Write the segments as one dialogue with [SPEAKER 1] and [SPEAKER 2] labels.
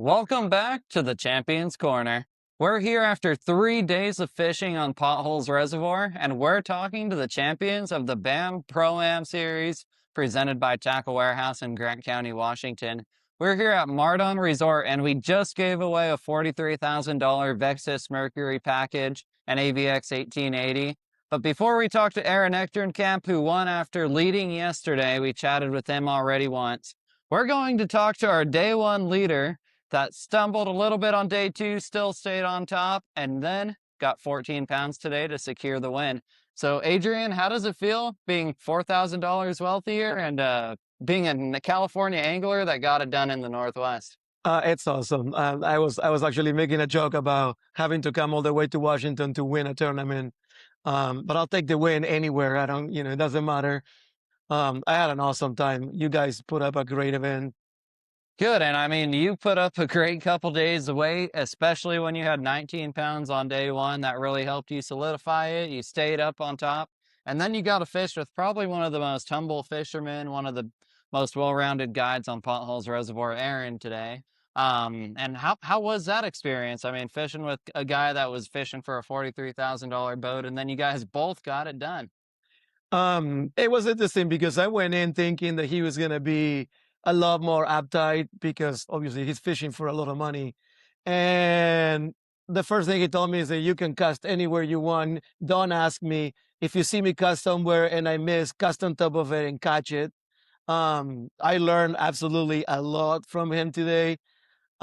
[SPEAKER 1] Welcome back to the Champions Corner. We're here after 3 days of fishing on Potholes Reservoir, and we're talking to the champions of the BAM Pro-Am Series presented by Tackle Warehouse in Grant County, Washington. We're here at Mardon Resort, and we just gave away a $43,000 Vexus Mercury package and AVX 1880. But before we talk to Ecthernkamp, who won after leading yesterday, we chatted with him already once. We're going to talk to our day one leader that stumbled a little bit on day two, still stayed on top, and then got 14 pounds today to secure the win. So, Adrian, how does it feel being $4,000 wealthier and being a California angler that got it done in the Northwest?
[SPEAKER 2] It's awesome. I was actually making a joke about having to come all the way to Washington to win a tournament. But I'll take the win anywhere. I don't, it doesn't matter. I had an awesome time. You guys put up a great event.
[SPEAKER 1] Good. And I mean, you put up a great couple days of weight, especially when you had 19 pounds on day one. That really helped you solidify it. You stayed up on top. And then you got to fish with probably one of the most humble fishermen, one of the most well-rounded guides on Potholes Reservoir, Aaron, today. And how was that experience? I mean, fishing with a guy that was fishing for a $43,000 boat, and then you guys both got it done.
[SPEAKER 2] It was interesting because I went in thinking that he was going to be a lot more uptight because obviously he's fishing for a lot of money. And the first thing he told me is that you can cast anywhere you want. Don't ask me. If you see me cast somewhere and I miss, cast on top of it and catch it. I learned absolutely a lot from him today.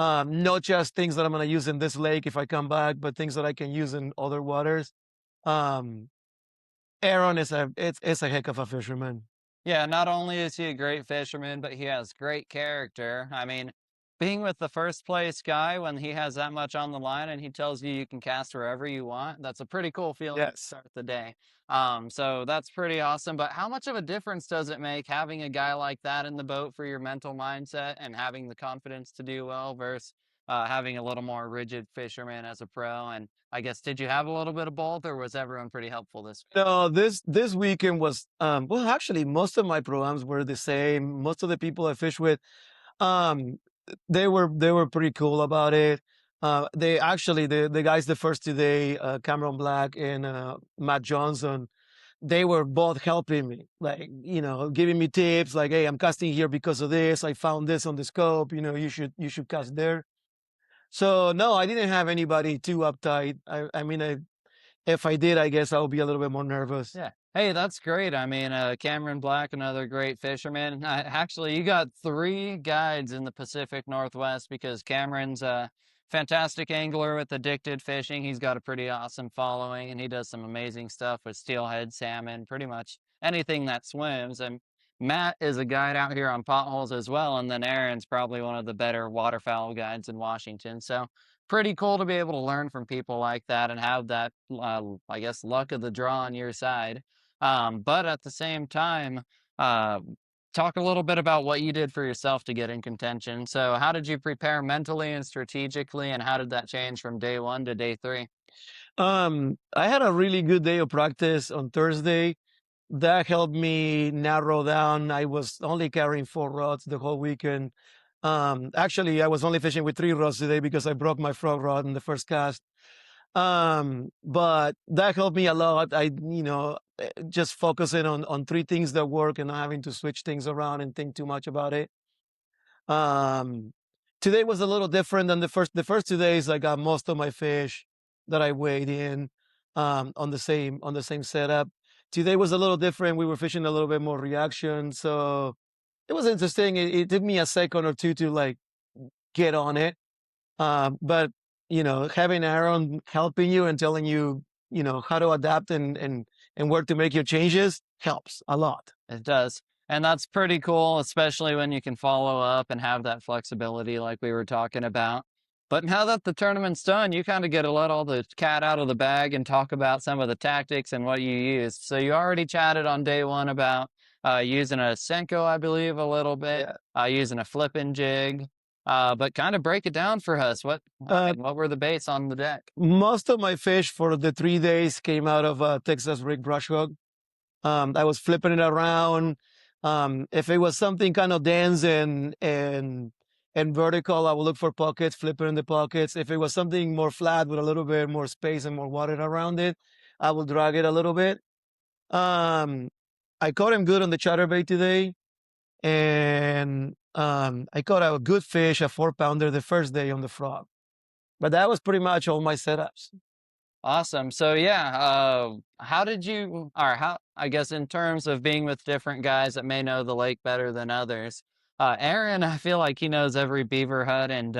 [SPEAKER 2] Not just things that I'm going to use in this lake if I come back, but things that I can use in other waters. Aaron is it's a heck of a fisherman.
[SPEAKER 1] Yeah, not only is he a great fisherman, but he has great character. I mean, being with the first place guy when he has that much on the line and he tells you you can cast wherever you want, that's a pretty cool feeling to start the day. So that's pretty awesome. But how much of a difference does it make having a guy like that in the boat for your mental mindset and having the confidence to do well versus having a little more rigid fisherman as a pro? And I guess, did you have a little bit of both, or was everyone pretty helpful this week?
[SPEAKER 2] No, this weekend was well, actually most of my programs were the same. Most of the people I fish with, um, they were pretty cool about it. They actually the guys the first today, Cameron Black and Matt Johnson, they were both helping me, like, giving me tips like, hey, I'm casting here because of this. I found this on the scope, you should cast there. So no, I didn't have anybody too uptight. I mean, if I did, I guess I'll be a little bit more nervous.
[SPEAKER 1] Yeah. Hey, that's great. I mean, Cameron Black, another great fisherman. Actually, you got 3 guides in the Pacific Northwest because Cameron's a fantastic angler with addicted fishing. He's got a pretty awesome following, and he does some amazing stuff with steelhead, salmon, pretty much anything that swims. And Matt is a guide out here on Potholes as well. And then Aaron's probably one of the better waterfowl guides in Washington. So pretty cool to be able to learn from people like that and have that, I guess, luck of the draw on your side. But at the same time, talk a little bit about what you did for yourself to get in contention. So how did you prepare mentally and strategically, and how did that change from day one to day 3?
[SPEAKER 2] I had a really good day of practice on Thursday. That helped me narrow down. I was only carrying 4 rods the whole weekend. Actually, I was only fishing with 3 rods today because I broke my frog rod in the first cast. But that helped me a lot. Just focusing on 3 things that work and not having to switch things around and think too much about it. Today was a little different than the first 2 days. I got most of my fish that I weighed in, on the same setup. Today was a little different. We were fishing a little bit more reaction. So it was interesting. It took me a second or two to like get on it. But having Aaron helping you and telling you, how to adapt and where to make your changes helps a lot.
[SPEAKER 1] It does. And that's pretty cool, especially when you can follow up and have that flexibility like we were talking about. But now that the tournament's done, you kind of get to let all the cat out of the bag and talk about some of the tactics and what you used. So you already chatted on day one about using a Senko, I believe, a little bit, using a flipping jig. But kind of break it down for us. What were the baits on the deck?
[SPEAKER 2] Most of my fish for the 3 days came out of a Texas rig brush hook. I was flipping it around. If it was something kind of dense and And vertical, I would look for pockets, flip it in the pockets. If it was something more flat with a little bit more space and more water around it, I will drag it a little bit. I caught him good on the chatterbait today, and I caught a good fish, a 4-pounder, the first day on the frog. But that was pretty much all my setups.
[SPEAKER 1] Awesome. So yeah, how did you, or how, I guess in terms of being with different guys that may know the lake better than others, Aaron, I feel like he knows every beaver hut and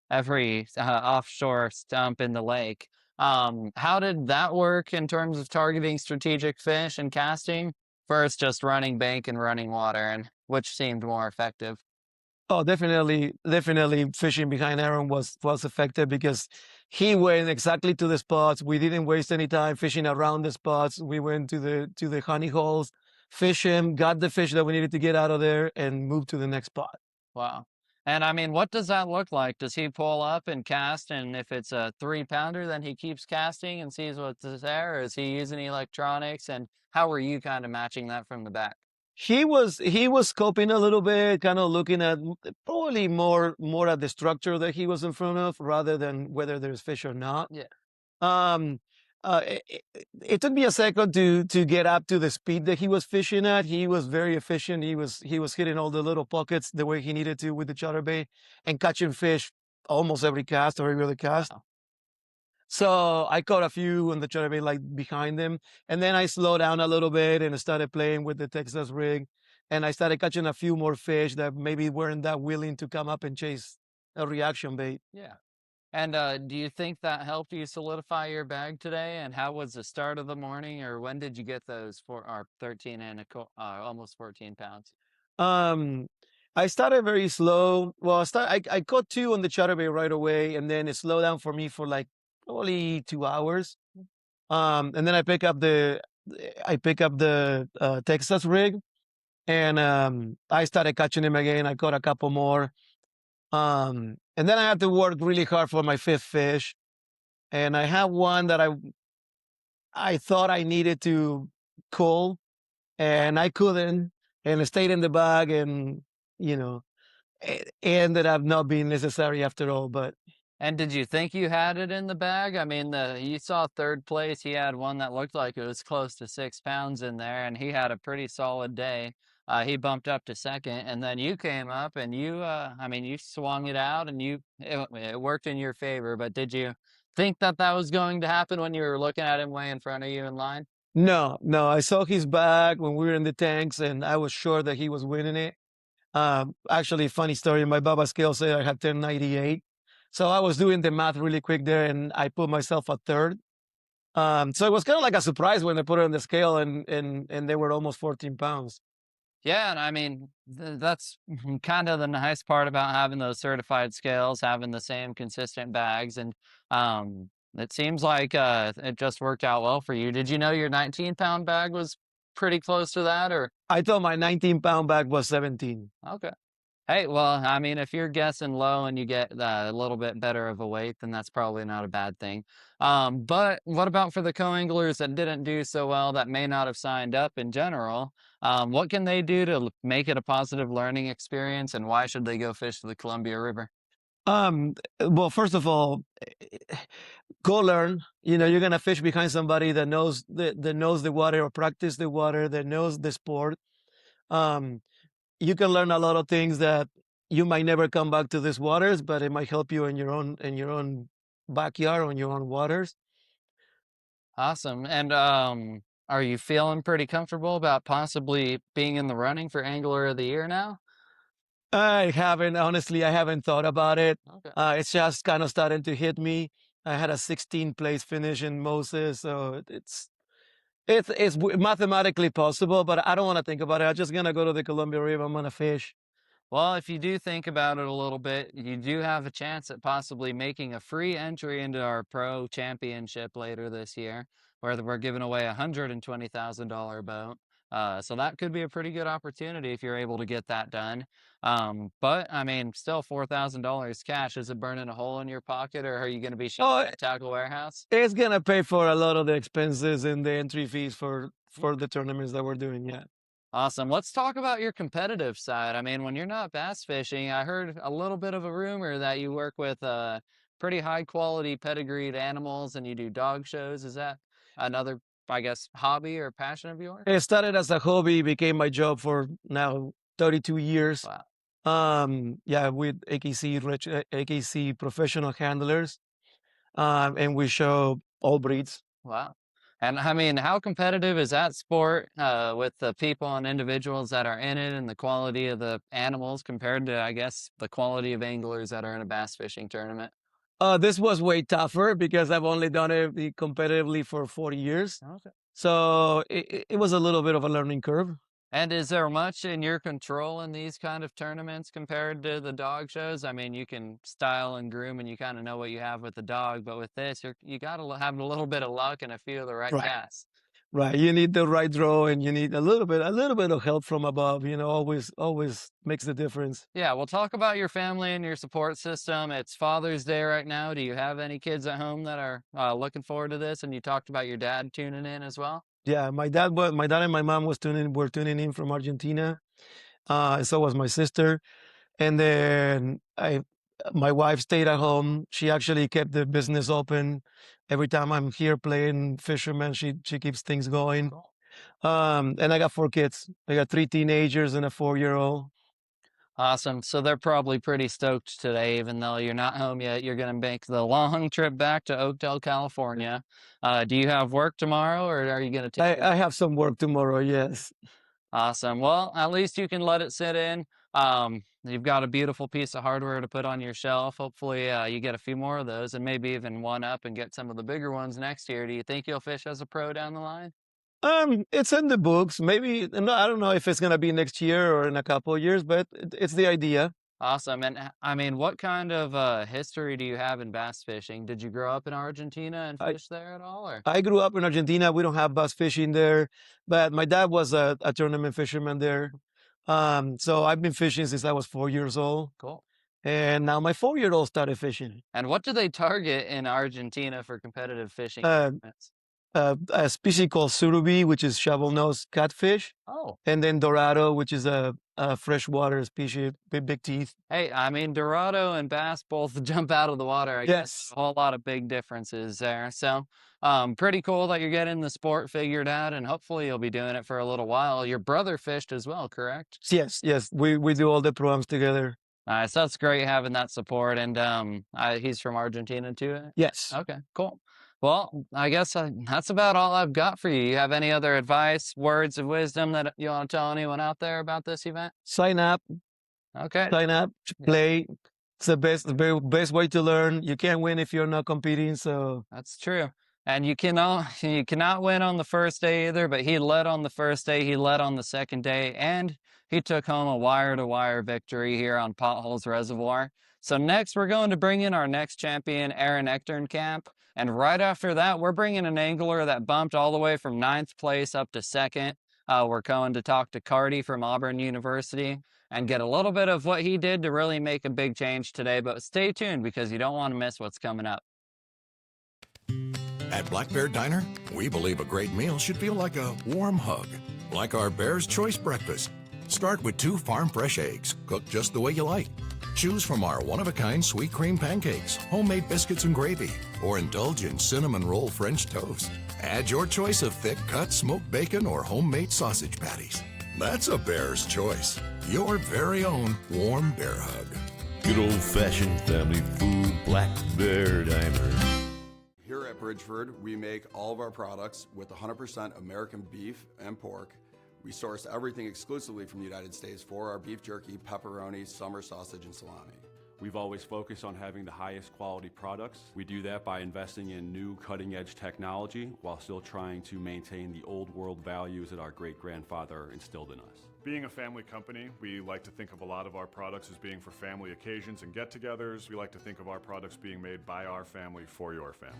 [SPEAKER 1] every offshore stump in the lake. How did that work in terms of targeting strategic fish and casting versus just running bank and running water, and which seemed more effective?
[SPEAKER 2] Oh, definitely fishing behind Aaron was effective because he went exactly to the spots. We didn't waste any time fishing around the spots. We went to the honey holes, fish him, got the fish that we needed to get out of there, and moved to the next spot.
[SPEAKER 1] Wow. And I mean, what does that look like? Does he pull up and cast? And if it's a 3-pounder, then he keeps casting and sees what's there? Or is he using electronics? And how were you kind of matching that from the back?
[SPEAKER 2] He was scoping a little bit, kind of looking at probably more at the structure that he was in front of rather than whether there's fish or not.
[SPEAKER 1] Yeah.
[SPEAKER 2] Um, it took me a second to get up to the speed that he was fishing at. He was very efficient. He was hitting all the little pockets the way he needed to with the chatterbait and catching fish almost every cast or every other cast.
[SPEAKER 1] Wow.
[SPEAKER 2] So I caught a few on the chatterbait like behind him, and then I slowed down a little bit and started playing with the Texas rig, and I started catching a few more fish that maybe weren't that willing to come up and chase a reaction bait.
[SPEAKER 1] Yeah. And do you think that helped you solidify your bag today? And how was the start of the morning, or when did you get those for our 13 and almost 14 pounds?
[SPEAKER 2] Um, I started very slow. Well, I caught two on the chatterbait right away, and then it slowed down for me for like probably 2 hours. And then I pick up the Texas rig, and I started catching him again. I caught a couple more. And then I had to work really hard for my fifth fish, and I had one that I thought I needed to cull, and I couldn't, and it stayed in the bag, and you know, it ended up not being necessary after all. But
[SPEAKER 1] And did you think you had it in the bag? I mean, you saw third place. He had one that looked like it was close to 6 pounds in there, and he had a pretty solid day. He bumped up to second, and then you came up and I mean, you swung it out, and it worked in your favor. But did you think that that was going to happen when you were looking at him way in front of you in line?
[SPEAKER 2] no, no, I saw his bag when we were in the tanks, and I was sure that he was winning it. Actually, funny story. My Baba scale said I had 1098, so I was doing the math really quick there, and I put myself at third. So it was kind of like a surprise when they put it on the scale, and they were almost 14 pounds.
[SPEAKER 1] Yeah, and I mean, that's kind of the nice part about having those certified scales, having the same consistent bags, and it seems like it just worked out well for you. Did you know your 19-pound bag was pretty close to that, or
[SPEAKER 2] I thought my 19-pound bag was 17.
[SPEAKER 1] okay? Hey, well, I mean, if you're guessing low and you get a little bit better of a weight, then that's probably not a bad thing. But what about for the co-anglers that didn't do so well, that may not have signed up in general? What can they do to make it a positive learning experience, and why should they go fish the Columbia River?
[SPEAKER 2] Well, first of all, go learn. You're gonna fish behind somebody that knows the water or practice the water, that knows the sport. Um, you can learn a lot of things that you might never come back to these waters, but it might help you in your own backyard, on your own waters.
[SPEAKER 1] Awesome. And are you feeling pretty comfortable about possibly being in the running for Angler of the Year now?
[SPEAKER 2] I haven't thought about it.
[SPEAKER 1] Okay.
[SPEAKER 2] It's just kind of starting to hit me. I had a 16th place finish in Moses, so it's mathematically possible, but I don't want to think about it. I'm just gonna go to the Columbia River. I'm gonna fish.
[SPEAKER 1] Well, if you do think about it a little bit, you do have a chance at possibly making a free entry into our pro championship later this year, where we're giving away a $120,000 boat. So that could be a pretty good opportunity if you're able to get that done. But I mean, still $4,000 cash. Is it burning a hole in your pocket, or are you going to be shopping
[SPEAKER 2] Oh,
[SPEAKER 1] at Tackle Warehouse?
[SPEAKER 2] it's gonna pay for a lot of the expenses and the entry fees for the tournaments that we're doing. Yeah.
[SPEAKER 1] Awesome. Let's talk about your competitive side. I mean, when you're not bass fishing, I heard a little bit of a rumor that you work with pretty high quality pedigreed animals and you do dog shows. Is that another, I guess, hobby or passion of yours?
[SPEAKER 2] It started as a hobby, became my job for now 32 years.
[SPEAKER 1] Wow.
[SPEAKER 2] Yeah, with AKC professional handlers, and we show all breeds.
[SPEAKER 1] Wow. And I mean, how competitive is that sport with the people and individuals that are in it and the quality of the animals compared to, I guess, the quality of anglers that are in a bass fishing tournament?
[SPEAKER 2] This was way tougher because I've only done it competitively for 40 years.
[SPEAKER 1] Okay.
[SPEAKER 2] So it was a little bit of a learning curve.
[SPEAKER 1] And is there much in your control in these kind of tournaments compared to the dog shows? I mean, you can style and groom and you kind of know what you have with the dog, but with this, you got to have a little bit of luck and a few of the right
[SPEAKER 2] Right.
[SPEAKER 1] casts.
[SPEAKER 2] Right. You need the right draw and you need a little bit of help from above, always makes the difference.
[SPEAKER 1] Yeah, we'll talk about your family and your support system. It's Father's Day right now. Do you have any kids at home that are looking forward to this? And you talked about your dad tuning in as well.
[SPEAKER 2] Yeah, my dad and my mom were tuning in from Argentina. And so was my sister. And then my wife stayed at home. She actually kept the business open. Every time I'm here playing fisherman, she keeps things going.
[SPEAKER 1] Cool.
[SPEAKER 2] And I got 4 kids. I got 3 teenagers and a 4-year-old.
[SPEAKER 1] Awesome. So they're probably pretty stoked today, even though you're not home yet. You're going to make the long trip back to Oakdale, California. Do you have work tomorrow or are you going to take
[SPEAKER 2] I have some work tomorrow, yes.
[SPEAKER 1] Awesome. Well, at least you can let it sit in. You've got a beautiful piece of hardware to put on your shelf. Hopefully, you get a few more of those and maybe even one up and get some of the bigger ones next year. Do you think you'll fish as a pro down the line?
[SPEAKER 2] It's in the books. Maybe no, I don't know if it's gonna be next year or in a couple of years, but it's the idea.
[SPEAKER 1] Awesome. And I mean, what kind of history do you have in bass fishing? Did you grow up in Argentina and
[SPEAKER 2] I
[SPEAKER 1] fish there at all? Or
[SPEAKER 2] I grew up in Argentina. We don't have bass fishing there, but my dad was a tournament fisherman there. So I've been fishing since I was 4 years old,
[SPEAKER 1] cool.
[SPEAKER 2] and now my 4-year-old started fishing.
[SPEAKER 1] And what do they target in Argentina for competitive fishing
[SPEAKER 2] Uh,
[SPEAKER 1] tournaments?
[SPEAKER 2] a species called surubi, which is shovel-nosed catfish,
[SPEAKER 1] Oh,
[SPEAKER 2] and then dorado, which is a freshwater species, big teeth.
[SPEAKER 1] hey, I mean, Dorado and bass both jump out of the water. I guess
[SPEAKER 2] Yes,
[SPEAKER 1] a whole lot of big differences there. So, pretty cool that you're getting the sport figured out, and hopefully you'll be doing it for a little while. Your brother fished as well, correct?
[SPEAKER 2] yes. We do all the programs together.
[SPEAKER 1] Nice. That's great having that support. And he's from Argentina too.
[SPEAKER 2] Yes.
[SPEAKER 1] Okay, cool. Well, I guess that's about all I've got for you. You have any other advice, words of wisdom that you want to tell anyone out there about this event?
[SPEAKER 2] Sign up,
[SPEAKER 1] Okay. Yeah.
[SPEAKER 2] play. It's the best way to learn. You can't win if you're not competing. So
[SPEAKER 1] That's true. And you cannot win on the first day either, but he led on the first day, he led on the second day, and he took home a wire-to-wire victory here on Potholes Reservoir. So next, we're going to bring in our next champion, Ecthernkamp. And right after that, we're bringing an angler that bumped all the way from 9th place up to 2nd. We're going to talk to Carty from Auburn University and get a little bit of what he did to really make a big change today. But stay tuned because you don't want to miss what's coming up.
[SPEAKER 3] At Black Bear Diner, we believe a great meal should feel like a warm hug, like our Bear's Choice breakfast. Start with 2 farm-fresh eggs, cooked just the way you like. Choose from our one-of-a-kind sweet cream pancakes, homemade biscuits and gravy, or indulge in cinnamon roll French toast. Add your choice of thick-cut smoked bacon or homemade sausage patties. That's a Bear's Choice, your very own warm bear hug.
[SPEAKER 4] Good old-fashioned family food, Black Bear Diner.
[SPEAKER 5] Here at Bridgeford, we make all of our products with 100% American beef and pork. We source everything exclusively from the United States for our beef jerky, pepperoni, summer sausage, and salami.
[SPEAKER 6] We've always focused on having the highest quality products. We do that by investing in new cutting-edge technology while still trying to maintain the old world values that our great-grandfather instilled in us.
[SPEAKER 7] Being a family company, we like to think of a lot of our products as being for family occasions and get-togethers. We like to think of our products being made by our family for your family.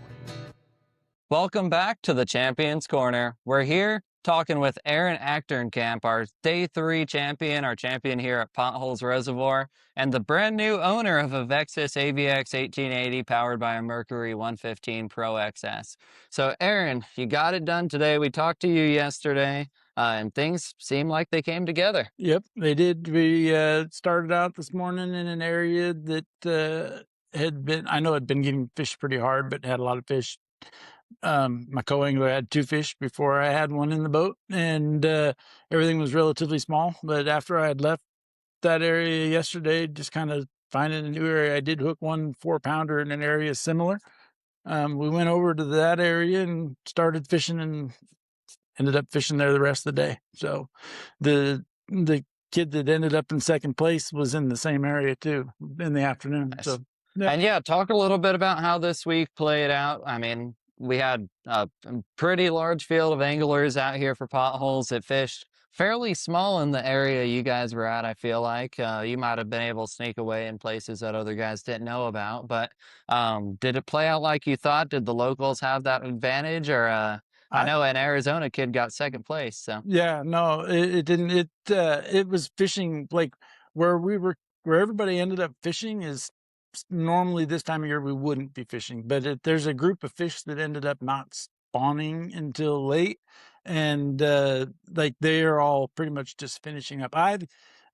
[SPEAKER 1] Welcome back to the Champions Corner. We're here talking with Ecthernkamp, our day 3 champion, our champion here at Potholes Reservoir, and the brand new owner of a Vexus AVX 1880 powered by a Mercury 115 Pro XS. So Aaron, you got it done today. We talked to you yesterday. and things seem like they came together.
[SPEAKER 8] Yep, they did. We started out this morning in an area that I know had been getting fished pretty hard, but had a lot of fish. My co-angler had 2 fish before I had one in the boat, and everything was relatively small. But after I had left that area yesterday, just kind of finding a new area, I did hook one 4-pounder in an area similar. We went over to that area and started fishing, and ended up fishing there the rest of the day. So the kid that ended up in second place was in the same area too in the afternoon.
[SPEAKER 1] Nice.
[SPEAKER 8] So
[SPEAKER 1] And yeah, talk a little bit about how this week played out. I mean, we had a pretty large field of anglers out here for potholes that fished fairly small in the area you guys were at. I feel like you might have been able to sneak away in places that other guys didn't know about. But did it play out like you thought? Did the locals have that advantage, or I know an Arizona kid got second place. So
[SPEAKER 8] yeah, no, it didn't. It was fishing like where everybody ended up fishing is normally this time of year we wouldn't be fishing, but there's a group of fish that ended up not spawning until late, and like they are all pretty much just finishing up. I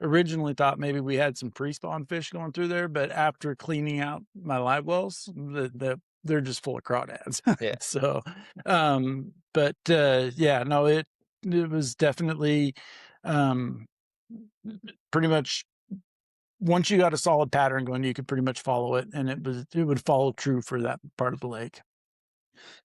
[SPEAKER 8] originally thought maybe we had some pre-spawn fish going through there, but after cleaning out my live wells, they're just full of crawdads.
[SPEAKER 1] Yeah.
[SPEAKER 8] So, but yeah, no, it was definitely pretty much once you got a solid pattern going, you could pretty much follow it, and it would follow true for that part of the lake.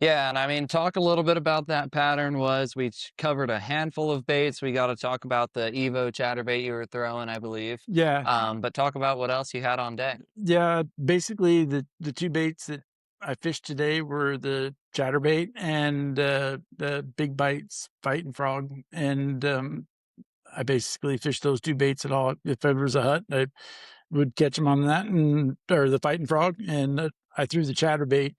[SPEAKER 1] yeah, and I mean, talk a little bit about that pattern. We covered a handful of baits. We got to talk about the Evo chatterbait you were throwing, I believe.
[SPEAKER 8] Yeah.
[SPEAKER 1] But talk about what else you had on deck.
[SPEAKER 8] Yeah, basically the 2 baits that I fished today were the chatterbait and the big bites fighting frog, and I basically fished those 2 baits at all. If there was a hut, I would catch them on that, or the fighting frog, and I threw the chatterbait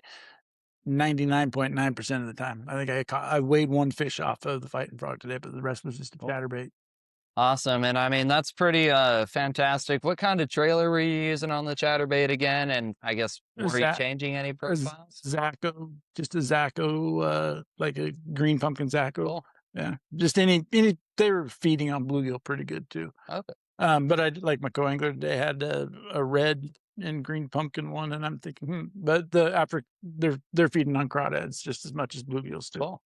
[SPEAKER 8] 99.9% of the time. I think I weighed 1 fish off of the fighting frog today, but the rest was just a chatterbait.
[SPEAKER 1] Awesome. And I mean, that's pretty fantastic. What kind of trailer were you using on the chatterbait again? And I guess, were you changing any profiles?
[SPEAKER 8] Zacco, just a Zacco, like a green pumpkin Zacco.
[SPEAKER 1] Cool.
[SPEAKER 8] Yeah, just any. They were feeding on bluegill pretty good too.
[SPEAKER 1] Okay.
[SPEAKER 8] But I like my co-angler today had a red and green pumpkin one, and I'm thinking, but after they're feeding on crawdads just as much as bluegills too.
[SPEAKER 1] Cool.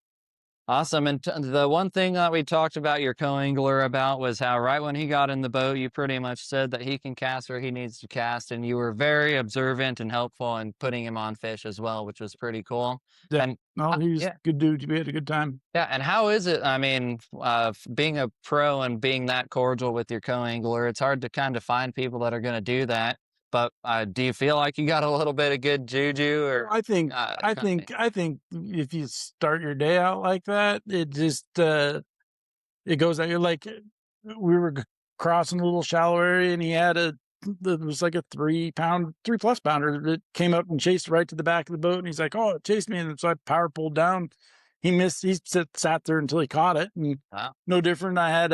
[SPEAKER 1] Awesome. And the one thing that we talked about your co-angler about was how right when he got in the boat, you pretty much said that he can cast where he needs to cast, and you were very observant and helpful in putting him on fish as well, which was pretty cool.
[SPEAKER 8] Yeah.
[SPEAKER 1] And
[SPEAKER 8] no, he's a good dude. We had a good time.
[SPEAKER 1] yeah. And how is it? I mean, being a pro and being that cordial with your co-angler, it's hard to kind of find people that are going to do that. But do you feel like you got a little bit of good juju? Or
[SPEAKER 8] I think if you start your day out like that, it just it goes out. You're like, we were crossing a little shallow area, and he had it was like a 3+ pounder that came up and chased right to the back of the boat, and he's like, "Oh, it chased me," and so I power pulled down. He missed. He sat there until he caught it, and
[SPEAKER 1] wow.
[SPEAKER 8] No different. I had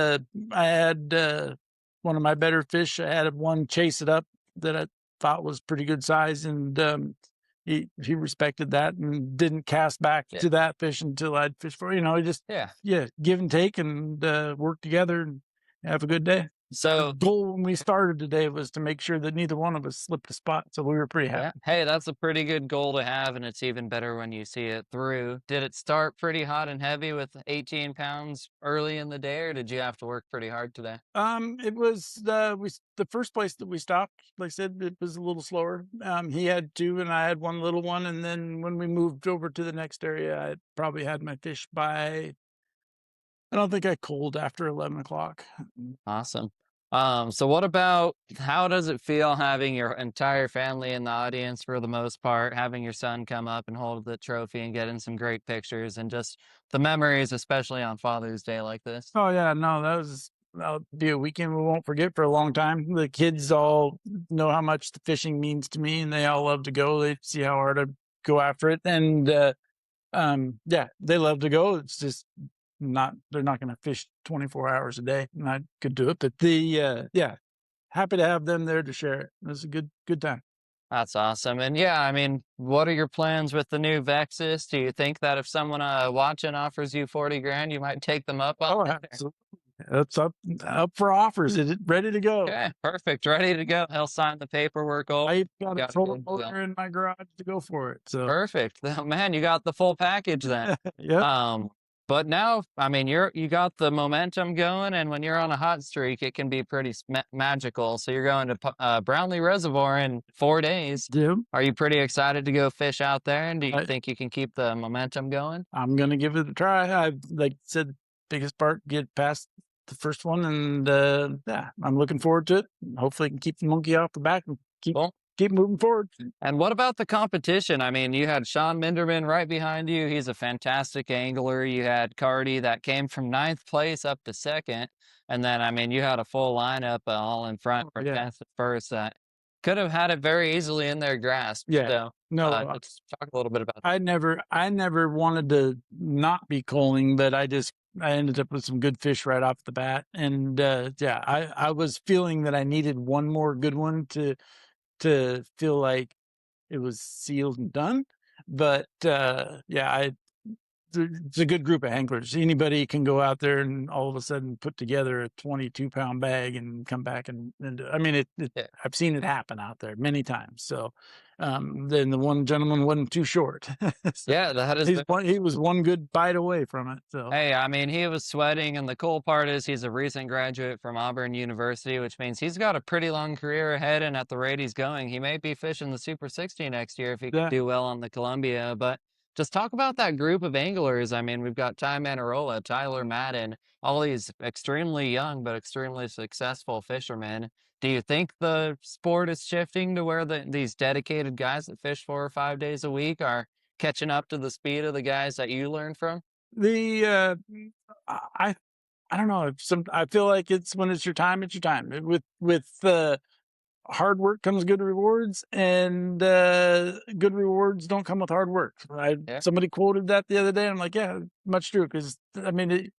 [SPEAKER 8] one of my better fish. I had one chase it up that I thought was pretty good size, and he respected that and didn't cast back to that fish until I'd fish for. Just give and take and work together and have a good day.
[SPEAKER 1] So
[SPEAKER 8] the goal when we started today was to make sure that neither one of us slipped a spot, so we were pretty happy.
[SPEAKER 1] Hey, that's a pretty good goal to have, and it's even better when you see it through. Did it start pretty hot and heavy with 18 pounds early in the day, or did you have to work pretty hard today?
[SPEAKER 8] It was the first place that we stopped. Like I said, it was a little slower. He had 2 and I had 1 little one, and then when we moved over to the next area, I probably had my fish by, I don't think I culled after 11 o'clock.
[SPEAKER 1] Awesome. So what about, how does it feel having your entire family in the audience for the most part, having your son come up and hold the trophy and getting some great pictures, and just the memories, especially on Father's Day like this?
[SPEAKER 8] Oh yeah, no, that'll be a weekend we won't forget for a long time. The kids all know how much the fishing means to me, and they all love to go. They see how hard I go after it, and yeah, they love to go. It's just they're not going to fish 24 hours a day, and I could do it, but yeah, happy to have them there to share it. It was a good time.
[SPEAKER 1] That's awesome. And yeah, I mean, what are your plans with the new Vexus? Do you think that if someone watching offers you 40 grand, you might take them up on
[SPEAKER 8] Oh,
[SPEAKER 1] it?
[SPEAKER 8] absolutely. It's up for offers. It's ready to go.
[SPEAKER 1] Okay, perfect. Ready to go. He'll sign the paperwork over.
[SPEAKER 8] I've got a
[SPEAKER 1] Got
[SPEAKER 8] solar
[SPEAKER 1] good deal.
[SPEAKER 8] motor in my garage to go for it. So
[SPEAKER 1] Perfect. Man, you got the full package then.
[SPEAKER 8] yep.
[SPEAKER 1] But now, I mean, you got the momentum going, and when you're on a hot streak, it can be pretty magical. So you're going to Brownlee Reservoir in 4 days.
[SPEAKER 8] Jim,
[SPEAKER 1] Are you pretty excited to go fish out there? And do you think you can keep the momentum going?
[SPEAKER 8] I'm gonna give it a try. I like said, biggest part get past the first one, and yeah, I'm looking forward to it. Hopefully, I can keep the monkey off the back and keep moving forward.
[SPEAKER 1] And what about the competition? I mean, you had Sean Minderman right behind you. He's a fantastic angler. You had Carty that came from 9th place up to 2nd. And then, I mean, you had a full lineup all in front for 10th at first. Could have had it very easily in their grasp.
[SPEAKER 8] Yeah.
[SPEAKER 1] So,
[SPEAKER 8] No,
[SPEAKER 1] let's talk a little bit about that.
[SPEAKER 8] I never wanted to not be coaling, but I ended up with some good fish right off the bat. And yeah, I was feeling that I needed one more good one to feel like it was sealed and done. But yeah, it's a good group of anglers. Anybody can go out there and all of a sudden put together a 22-pound bag and come back and I mean, I've seen it happen out there many times. So then the one gentleman wasn't too short. So
[SPEAKER 1] yeah, that is.
[SPEAKER 8] He was one good bite away from it. So
[SPEAKER 1] hey, I mean, he was sweating, and the cool part is he's a recent graduate from Auburn University, which means he's got a pretty long career ahead. And at the rate he's going, he may be fishing the Super 60 next year if he can do well on the Columbia. But just talk about that group of anglers. I mean, we've got Ty Manarola, Tyler Madden, all these extremely young but extremely successful fishermen. Do you think the sport is shifting to where these dedicated guys that fish 4 or 5 days a week are catching up to the speed of the guys that you learned from?
[SPEAKER 8] I don't know. I feel like it's when it's your time, it's your time. With hard work comes good rewards, and good rewards don't come with hard work. Somebody quoted that the other day, and I'm like, yeah, much true. Because I mean,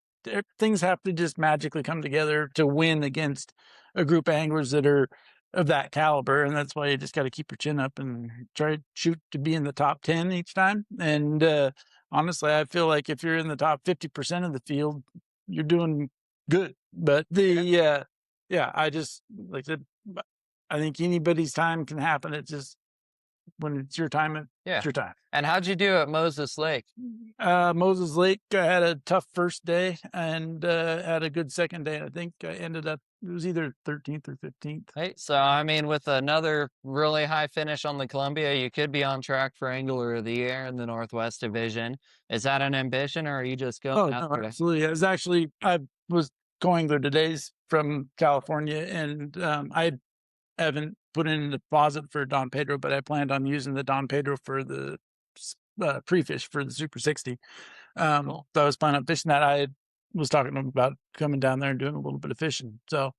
[SPEAKER 8] things have to just magically come together to win against a group of anglers that are of that caliber, and that's why you just got to keep your chin up and try to shoot to be in the top 10 each time. And honestly, I feel like if you're in the top 50% of the field, you're doing good. But yeah, I just like I said, I think anybody's time can happen. It's just when it's your time, it's your time.
[SPEAKER 1] And how'd you do at Moses Lake?
[SPEAKER 8] Moses Lake, I had a tough first day and had a good second day. I think I ended up, it was either 13th or 15th.
[SPEAKER 1] Hey, so I mean, with another really high finish on the Columbia, you could be on track for Angler of the Year in the Northwest Division. Is that an ambition, or are you just going out there?
[SPEAKER 8] Absolutely. It was actually, I was co-angler today's from California, and I haven't put in a deposit for Don Pedro, but I planned on using the Don Pedro for the pre-fish for the Super 60. So I was planning on fishing that. I was talking to him about coming down there and doing a little bit of fishing. So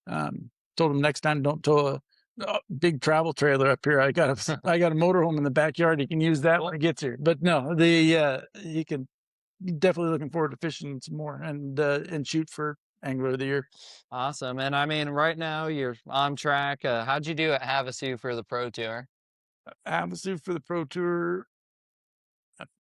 [SPEAKER 8] told him next time, don't tow a big travel trailer up here. I got a motorhome in the backyard. He can use that when he gets here. But no, he can definitely looking forward to fishing some more and shoot for Angler of the Year.
[SPEAKER 1] Awesome. And I mean, right now you're on track. How'd you do at Havasu for the Pro Tour?
[SPEAKER 8] Havasu for the Pro Tour,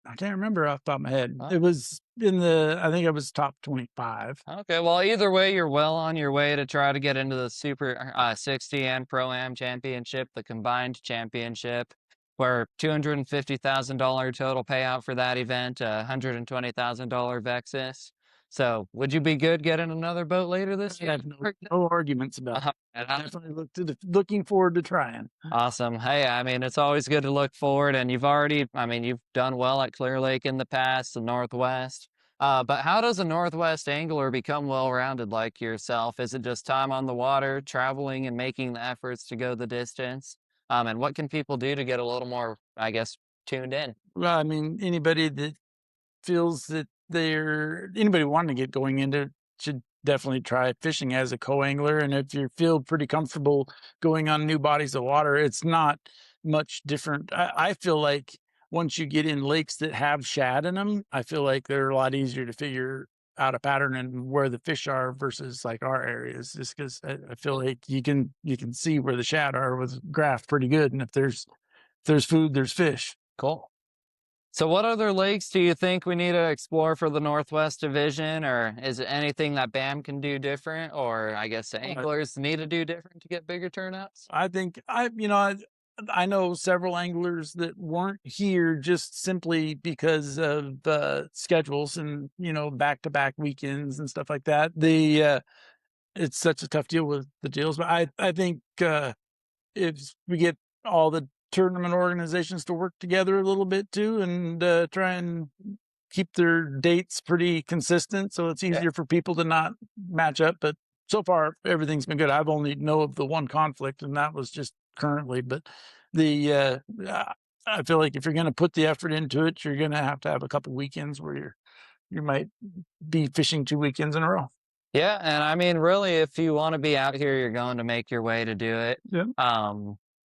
[SPEAKER 8] I can't remember off the top of my head. It was I think it was top 25.
[SPEAKER 1] Okay, well, either way, you're well on your way to try to get into the Super 60 and Pro-Am Championship, the combined championship, where $250,000 total payout for that event, $120,000 Vexus. So would you be good getting another boat later this year?
[SPEAKER 8] I have no arguments about it. Definitely looking forward to trying.
[SPEAKER 1] Awesome. Hey, I mean, it's always good to look forward, and you've done well at Clear Lake in the past, the Northwest. But how does a Northwest angler become well-rounded like yourself? Is it just time on the water, traveling, and making the efforts to go the distance? And what can people do to get a little more, I guess, tuned in?
[SPEAKER 8] Well, I mean, anybody that feels that anybody wanting to get going into should definitely try fishing as a co-angler. And if you feel pretty comfortable going on new bodies of water, it's not much different. I feel like once you get in lakes that have shad in them, I feel like they're a lot easier to figure out of pattern and where the fish are versus like our areas, just because I feel like you can see where the shad are with graph pretty good, and if there's food, there's fish.
[SPEAKER 1] Cool. So what other lakes do you think we need to explore for the Northwest Division, or is it anything that BAM can do different, or I guess the anglers need to do different to get bigger turnouts?
[SPEAKER 8] I think I know several anglers that weren't here just simply because of schedules and back-to-back weekends and stuff like that. It's such a tough deal with the deals, but I think if we get all the tournament organizations to work together a little bit too, and try and keep their dates pretty consistent, so it's easier for people to not match up. But so far, everything's been good. I've only know of the one conflict, and that was just currently. But I feel like if you're going to put the effort into it, you're going to have a couple weekends where you might be fishing 2 weekends in a row.
[SPEAKER 1] Yeah, and I mean, really, if you want to be out here, you're going to make your way to do it.
[SPEAKER 8] Yeah.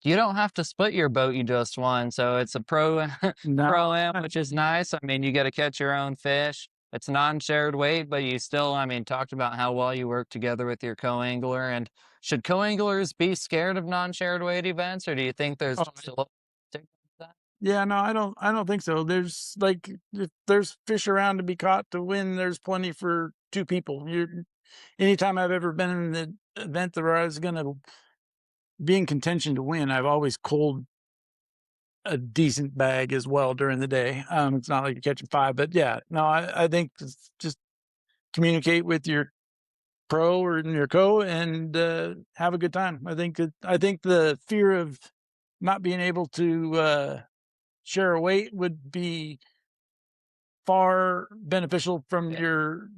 [SPEAKER 1] You don't have to split your boat you just won, so it's a pro-am, which is nice. I mean, you get to catch your own fish. It's non-shared weight, but you still, I mean, talked about how well you work together with your co-angler. And should co-anglers be scared of non-shared weight events, or do you think there's just a little stigma to that?
[SPEAKER 8] Yeah, no, I don't think so. There's like, if there's fish around to be caught to win, there's plenty for 2 people. Anytime I've ever been in the event where I was going to be in contention to win, I've always culled a decent bag as well during the day. It's not like you're catching 5, but yeah, no, I think just communicate with your pro or your co and have a good time. I think the fear of not being able to share a weight would be far beneficial from your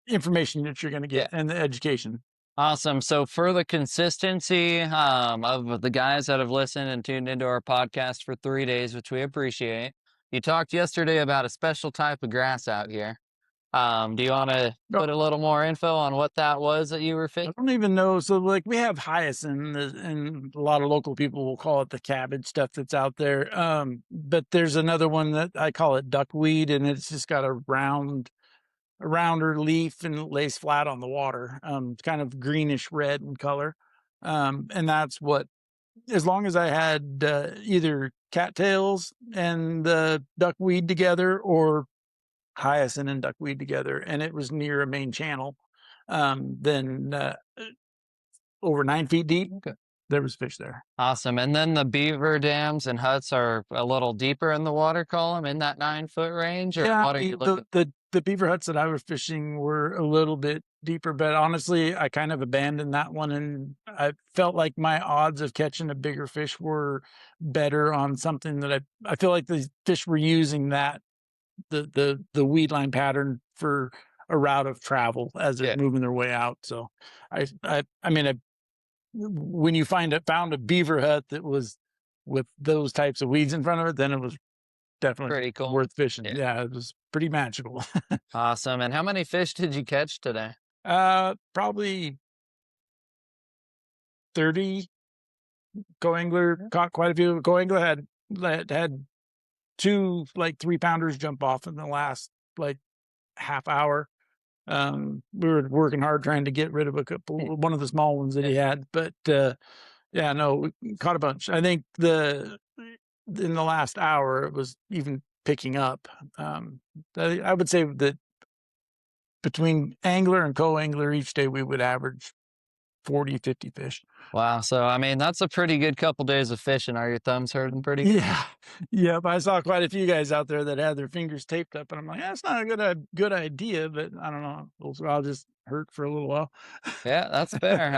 [SPEAKER 8] information that you're going to get and the education.
[SPEAKER 1] Awesome. So for the consistency of the guys that have listened and tuned into our podcast for 3 days, which we appreciate, you talked yesterday about a special type of grass out here. Do you want to put a little more info on what that was that you were fishing?
[SPEAKER 8] I don't even know. So like we have hyacinth, and a lot of local people will call it the cabbage stuff that's out there. But there's another one that I call it duckweed, and it's just got a rounder leaf and it lays flat on the water. It's kind of greenish red in color. And that's what, as long as I had either cattails and duckweed together or hyacinth and duckweed together, and it was near a main channel, then over 9 feet deep, there was fish there.
[SPEAKER 1] Awesome. And then the beaver dams and huts are a little deeper in the water column in that 9-foot range? Or what are you looking?
[SPEAKER 8] The beaver huts that I was fishing were a little bit deeper, but honestly, I kind of abandoned that one, and I felt like my odds of catching a bigger fish were better on something that I feel like the fish were using that the weed line pattern for a route of travel as they're moving their way out. So I mean, when you found a beaver hut that was with those types of weeds in front of it, then it was definitely
[SPEAKER 1] pretty cool,
[SPEAKER 8] worth fishing. Yeah, it was pretty magical.
[SPEAKER 1] Awesome. And how many fish did you catch today?
[SPEAKER 8] Probably 30. Co-angler caught quite a few. Co-angler had 2 like 3-pounders jump off in the last like half hour. We were working hard trying to get rid of one of the small ones that he had, but yeah, no, we caught a bunch. I think in the last hour it was even picking up. I would say that between angler and co-angler each day we would average 40, 50 fish.
[SPEAKER 1] Wow. So, I mean, that's a pretty good couple days of fishing. Are your thumbs hurting pretty good?
[SPEAKER 8] Yeah. Yep. I saw quite a few guys out there that had their fingers taped up, and I'm like, that's not a good idea, but I don't know. I'll just hurt for a little while.
[SPEAKER 1] Yeah, that's fair.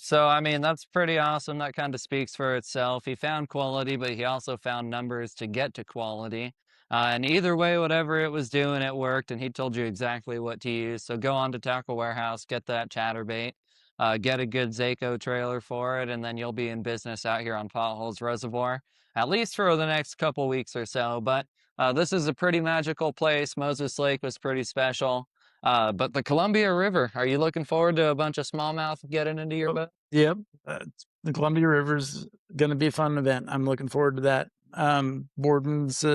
[SPEAKER 1] So, I mean, that's pretty awesome. That kind of speaks for itself. He found quality, but he also found numbers to get to quality. And either way, whatever it was doing, it worked, and he told you exactly what to use. So go on to Tackle Warehouse, get that chatterbait. Get a good Zaco trailer for it, and then you'll be in business out here on Potholes Reservoir, at least for the next couple weeks or so. But this is a pretty magical place. Moses Lake was pretty special. But the Columbia River, are you looking forward to a bunch of smallmouth getting into your boat?
[SPEAKER 8] Yep. The Columbia River's going to be a fun event. I'm looking forward to that. Borden's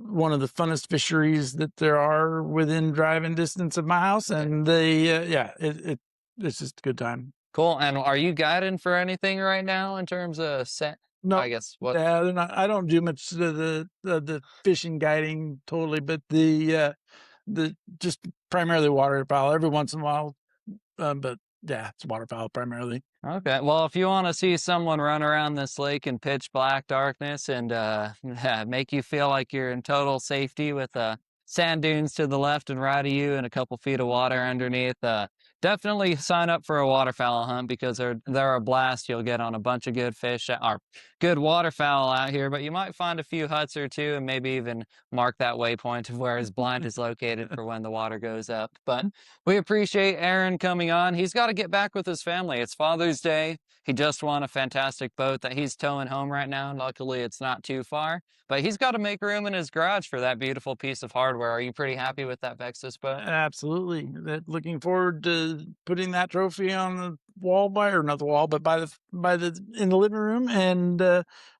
[SPEAKER 8] one of the funnest fisheries that there are within driving distance of my house, and it's just a good time.
[SPEAKER 1] Cool. And are you guiding for anything right now in terms of
[SPEAKER 8] No,
[SPEAKER 1] I guess what?
[SPEAKER 8] yeah, they're not. I don't do much of the fishing guiding totally, but the just primarily waterfowl every once in a while. But yeah, it's waterfowl primarily.
[SPEAKER 1] Okay. Well, if you want to see someone run around this lake in pitch black darkness and make you feel like you're in total safety with sand dunes to the left and right of you and a couple feet of water underneath, definitely sign up for a waterfowl hunt because they're a blast. You'll get on a bunch of good fish or good waterfowl out here, but you might find a few huts or two and maybe even mark that waypoint of where his blind is located for when the water goes up. But we appreciate Aaron coming on. He's got to get back with his family. It's Father's Day. He just won a fantastic boat that he's towing home right now. Luckily, it's not too far, but he's got to make room in his garage for that beautiful piece of hardware. Are you pretty happy with that Vexus boat?
[SPEAKER 8] Absolutely. Looking forward to putting that trophy on the wall not the wall, but in the living room and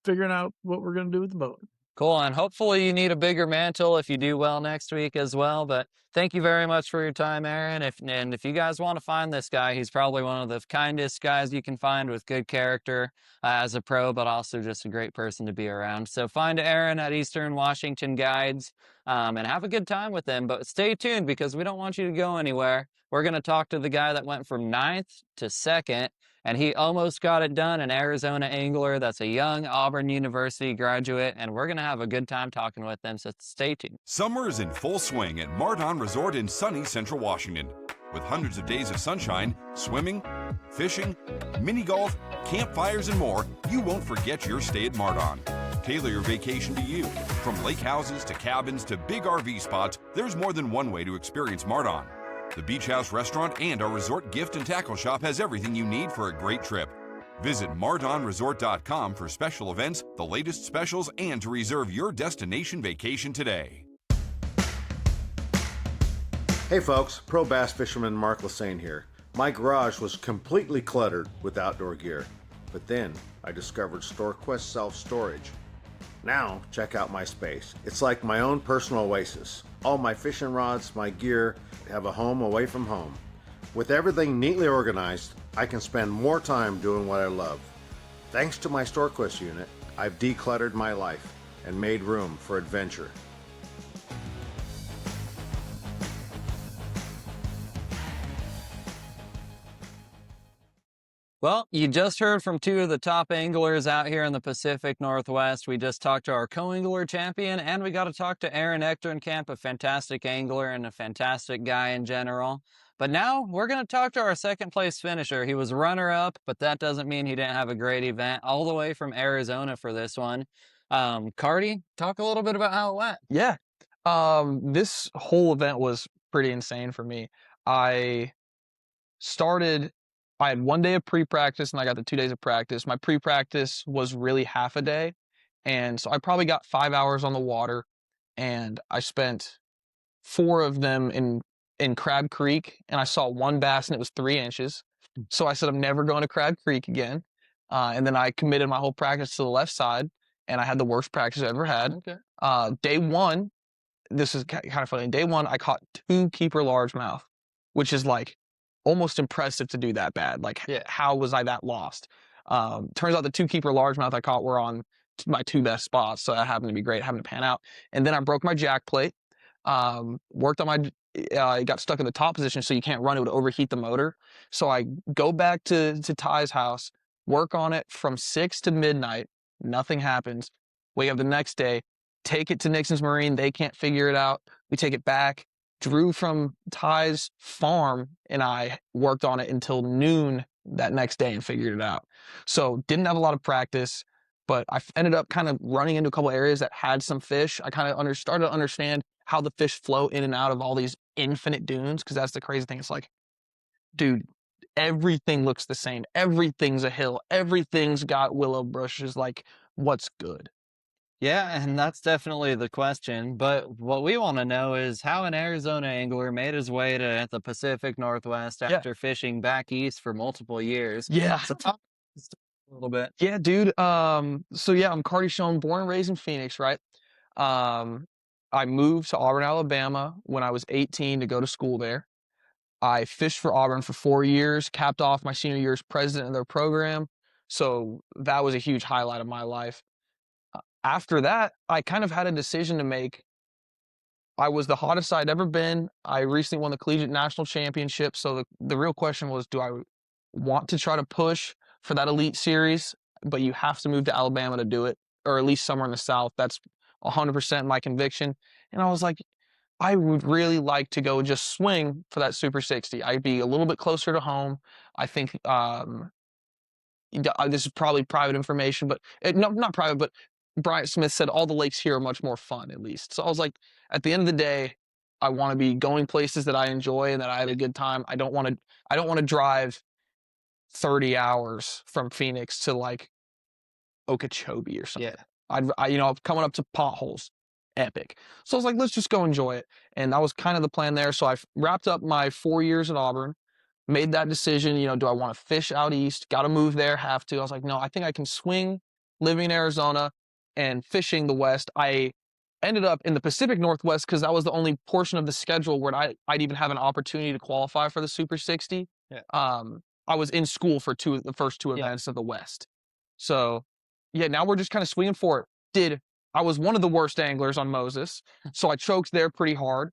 [SPEAKER 8] figuring out what we're going to do with the boat.
[SPEAKER 1] Cool, and hopefully you need a bigger mantle if you do well next week as well. But thank you very much for your time, Aaron. If you guys want to find this guy, he's probably one of the kindest guys you can find with good character as a pro, but also just a great person to be around. So find Aaron at Eastern Washington Guides and have a good time with him. But stay tuned because we don't want you to go anywhere. We're going to talk to the guy that went from 9th to 2nd. And he almost got it done, an Arizona angler that's a young Auburn University graduate, and we're going to have a good time talking with them, so stay tuned.
[SPEAKER 9] Summer is in full swing at Mardon Resort in sunny Central Washington. With hundreds of days of sunshine, swimming, fishing, mini golf, campfires, and more, you won't forget your stay at Mardon. Tailor your vacation to you. From lake houses to cabins to big RV spots, there's more than one way to experience Mardon. The Beach House Restaurant and our resort gift and tackle shop has everything you need for a great trip. Visit MardonResort.com for special events, the latest specials, and to reserve your destination vacation today.
[SPEAKER 10] Hey folks, pro bass fisherman Mark Lassane here. My garage was completely cluttered with outdoor gear, but then I discovered StoreQuest self-storage. Now check out my space. It's like my own personal oasis. All my fishing rods, my gear, have a home away from home. With everything neatly organized, I can spend more time doing what I love. Thanks to my StoreQuest unit, I've decluttered my life and made room for adventure.
[SPEAKER 1] Well, you just heard from two of the top anglers out here in the Pacific Northwest. We just talked to our co-angler champion, and we got to talk to Aaron Ecthernkamp, a fantastic angler and a fantastic guy in general. But now we're going to talk to our second place finisher. He was runner-up, but that doesn't mean he didn't have a great event, all the way from Arizona for this one. Carty, talk a little bit about how it went.
[SPEAKER 11] Yeah. This whole event was pretty insane for me. I had 1 day of pre-practice and I got the 2 days of practice. My pre-practice was really half a day. And so I probably got 5 hours on the water, and I spent 4 of them in Crab Creek, and I saw one bass and it was 3 inches. So I said, I'm never going to Crab Creek again. And then I committed my whole practice to the left side, and I had the worst practice I ever had.
[SPEAKER 1] Okay.
[SPEAKER 11] Day one, this is kind of funny. Day one, I caught 2 keeper largemouth, which is like almost impressive to do that bad. Like, how was I that lost? Turns out the 2 keeper largemouth I caught were on my 2 best spots, so that happened to be great, happened to pan out. And then I broke my jack plate, worked on my, it got stuck in the top position, so you can't run, it would overheat the motor. So I go back to Ty's house, work on it from 6 to midnight, nothing happens. Wake up the next day, take it to Nixon's Marine, they can't figure it out. We take it back. Drew from Ty's farm and I worked on it until noon that next day and figured it out. So didn't have a lot of practice, but I ended up kind of running into a couple areas that had some fish. I kind of started to understand how the fish flow in and out of all these infinite dunes, because that's the crazy thing. It's like, dude, everything looks the same. Everything's a hill. Everything's got willow bushes. Like, what's good?
[SPEAKER 1] Yeah, and that's definitely the question. But what we want to know is how an Arizona angler made his way to the Pacific Northwest after fishing back east for multiple years.
[SPEAKER 11] Yeah.
[SPEAKER 1] So talk a little bit.
[SPEAKER 11] Yeah, dude. So yeah, I'm Carty Schoen, born and raised in Phoenix, right? I moved to Auburn, Alabama when I was 18 to go to school there. I fished for Auburn for 4 years, capped off my senior year as president of their program. So that was a huge highlight of my life. After that, I kind of had a decision to make. I was the hottest I'd ever been. I recently won the collegiate national championship. So the real question was, do I want to try to push for that elite series? But you have to move to Alabama to do it, or at least somewhere in the South. That's 100% my conviction. And I was like, I would really like to go just swing for that Super 60. I'd be a little bit closer to home. I think this is probably private information, but no, not private, but Bryant Smith said all the lakes here are much more fun, at least. So I was like, at the end of the day, I want to be going places that I enjoy and that I have a good time. I don't want to drive 30 hours from Phoenix to like Okeechobee or something. Yeah. Coming up to Potholes, epic. So I was like, let's just go enjoy it. And that was kind of the plan there. So I wrapped up my 4 years at Auburn, made that decision, do I want to fish out east? Got to move there, have to. I was like, no, I think I can swing living in Arizona and fishing the West. I ended up in the Pacific Northwest because that was the only portion of the schedule where I'd even have an opportunity to qualify for the Super 60. Yeah. I was in school for the first two events of the West. So, yeah, now we're just kind of swinging for it. I was one of the worst anglers on Moses, so I choked there pretty hard.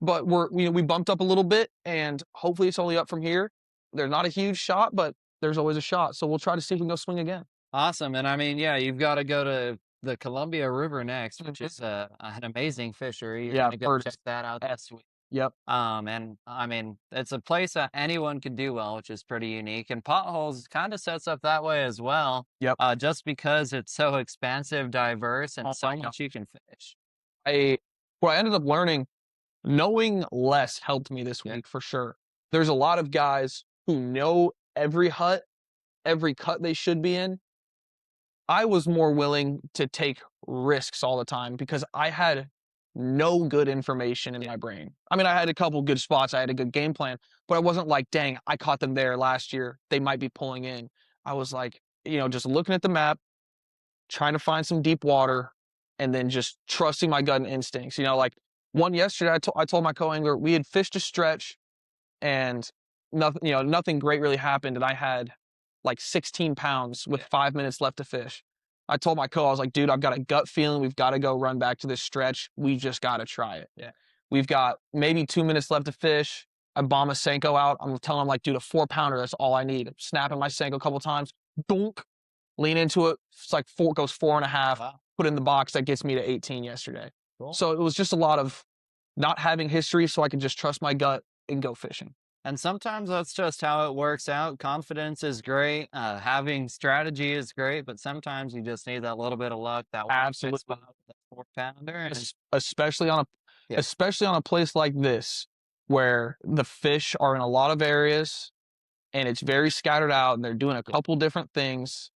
[SPEAKER 11] But we bumped up a little bit, and hopefully it's only up from here. There's not a huge shot, but there's always a shot. So we'll try to see if we can go swing again.
[SPEAKER 1] Awesome. And I mean, yeah, you've got to go to the Columbia River next, which is an amazing fishery. You're gonna go check that out this week.
[SPEAKER 11] Yep.
[SPEAKER 1] And I mean, it's a place that anyone could do well, which is pretty unique. And Potholes kind of sets up that way as well.
[SPEAKER 11] Yep.
[SPEAKER 1] Just because it's so expansive, diverse, and so much you can fish.
[SPEAKER 11] What I ended up learning, knowing less helped me this week for sure. There's a lot of guys who know every hut, every cut they should be in. I was more willing to take risks all the time because I had no good information in my brain. I mean, I had a couple good spots. I had a good game plan, but I wasn't like, dang, I caught them there last year. They might be pulling in. I was like, just looking at the map, trying to find some deep water, and then just trusting my gut and instincts. Like one yesterday, I told my co-angler we had fished a stretch and nothing great really happened. And I had like 16 pounds with 5 minutes left to fish. I told my I was like, dude, I've got a gut feeling. We've got to go run back to this stretch. We just got to try it. Yeah. We've got maybe 2 minutes left to fish. I bomb a Senko out. I'm telling him like, dude, a 4-pounder, that's all I need. I'm snapping my Senko a couple times. Donk. Lean into it. It's like goes 4.5. Wow. Put in the box. That gets me to 18 yesterday. Cool. So it was just a lot of not having history so I could just trust my gut and go fishing.
[SPEAKER 1] And sometimes that's just how it works out. Confidence is great. Having strategy is great, but sometimes you just need that little bit of luck. That
[SPEAKER 11] absolutely,
[SPEAKER 1] that 4-pounder,
[SPEAKER 11] especially on a place like this where the fish are in a lot of areas and it's very scattered out and they're doing a couple different things.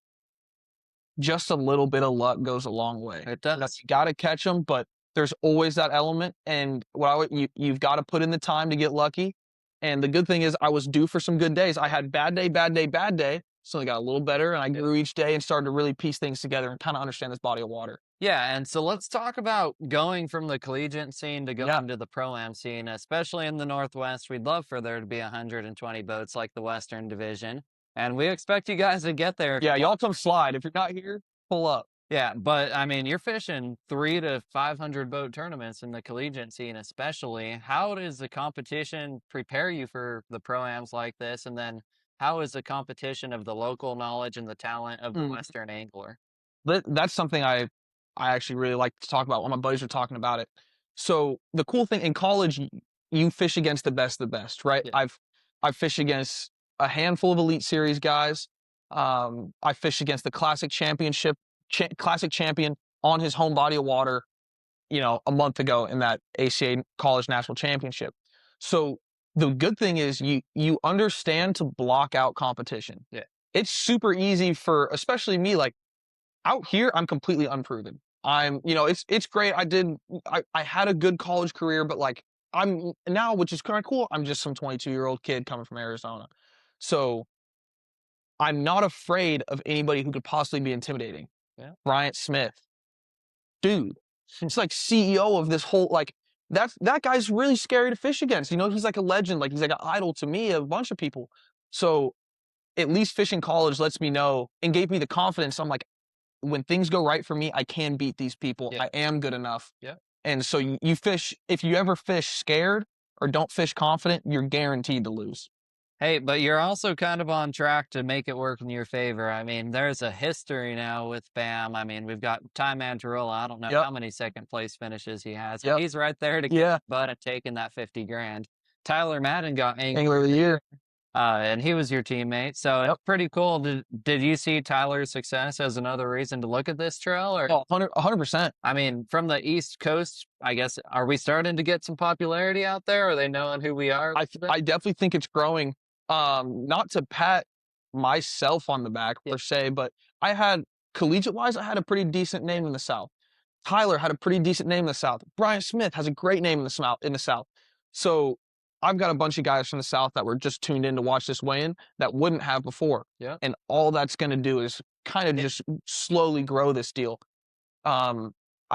[SPEAKER 11] Just a little bit of luck goes a long way.
[SPEAKER 1] It does.
[SPEAKER 11] You got to catch them, but there's always that element, and you've got to put in the time to get lucky. And the good thing is I was due for some good days. I had bad day. So I got a little better, and I grew each day and started to really piece things together and kind of understand this body of water.
[SPEAKER 1] Yeah, and so let's talk about going from the collegiate scene to going to the Pro-Am scene, especially in the Northwest. We'd love for there to be 120 boats like the Western Division, and we expect you guys to get there.
[SPEAKER 11] Yeah, y'all come slide. If you're not here, pull up.
[SPEAKER 1] Yeah, but I mean, you're fishing 300 to 500 boat tournaments in the collegiate scene, especially. How does the competition prepare you for the pro-ams like this? And then how is the competition of the local knowledge and the talent of the Western angler?
[SPEAKER 11] That's something I actually really like to talk about when my buddies are talking about it. So the cool thing in college, you fish against the best of the best, right? Yeah. I've fished against a handful of Elite Series guys. I fished against the Classic Championship. Classic champion on his home body of water, a month ago in that ACA College National Championship. So the good thing is you understand to block out competition. Yeah. It's super easy for, especially me, like out here, I'm completely unproven. It's great. I had a good college career, but like I'm now, which is kind of cool. I'm just some 22-year-old kid coming from Arizona. So I'm not afraid of anybody who could possibly be intimidating. Yeah. Bryant Smith, dude, It's like CEO of this whole, like, that guy's really scary to fish against. You know, he's like a legend. Like, he's like an idol to me, a bunch of people. So at least fishing college lets me know and gave me the confidence. I'm like, when things go right for me, I can beat these people.
[SPEAKER 1] Yeah.
[SPEAKER 11] I am good enough.
[SPEAKER 1] Yeah.
[SPEAKER 11] And so you fish, if you ever fish scared or don't fish confident, you're guaranteed to lose.
[SPEAKER 1] Hey, but you're also kind of on track to make it work in your favor. I mean, there's a history now with BAM. I mean, we've got Ty Mantarola. I don't know how many second place finishes he has. He's right there to get butt at taking that 50 grand. Tyler Madden got Angler
[SPEAKER 11] of the Year.
[SPEAKER 1] And he was your teammate. So it's pretty cool. Did you see Tyler's success as another reason to look at this trail? Or
[SPEAKER 11] 100%.
[SPEAKER 1] I mean, from the East Coast, I guess, are we starting to get some popularity out there? Are they knowing who we are?
[SPEAKER 11] I definitely think it's growing. Not to pat myself on the back per se, but I had, collegiate-wise, I had a pretty decent name in the South. Tyler had a pretty decent name in the South. Brian Smith has a great name in the South. So I've got a bunch of guys from the South that were just tuned in to watch this weigh-in that wouldn't have before.
[SPEAKER 1] Yeah.
[SPEAKER 11] And all that's going to do is kind of just slowly grow this deal. I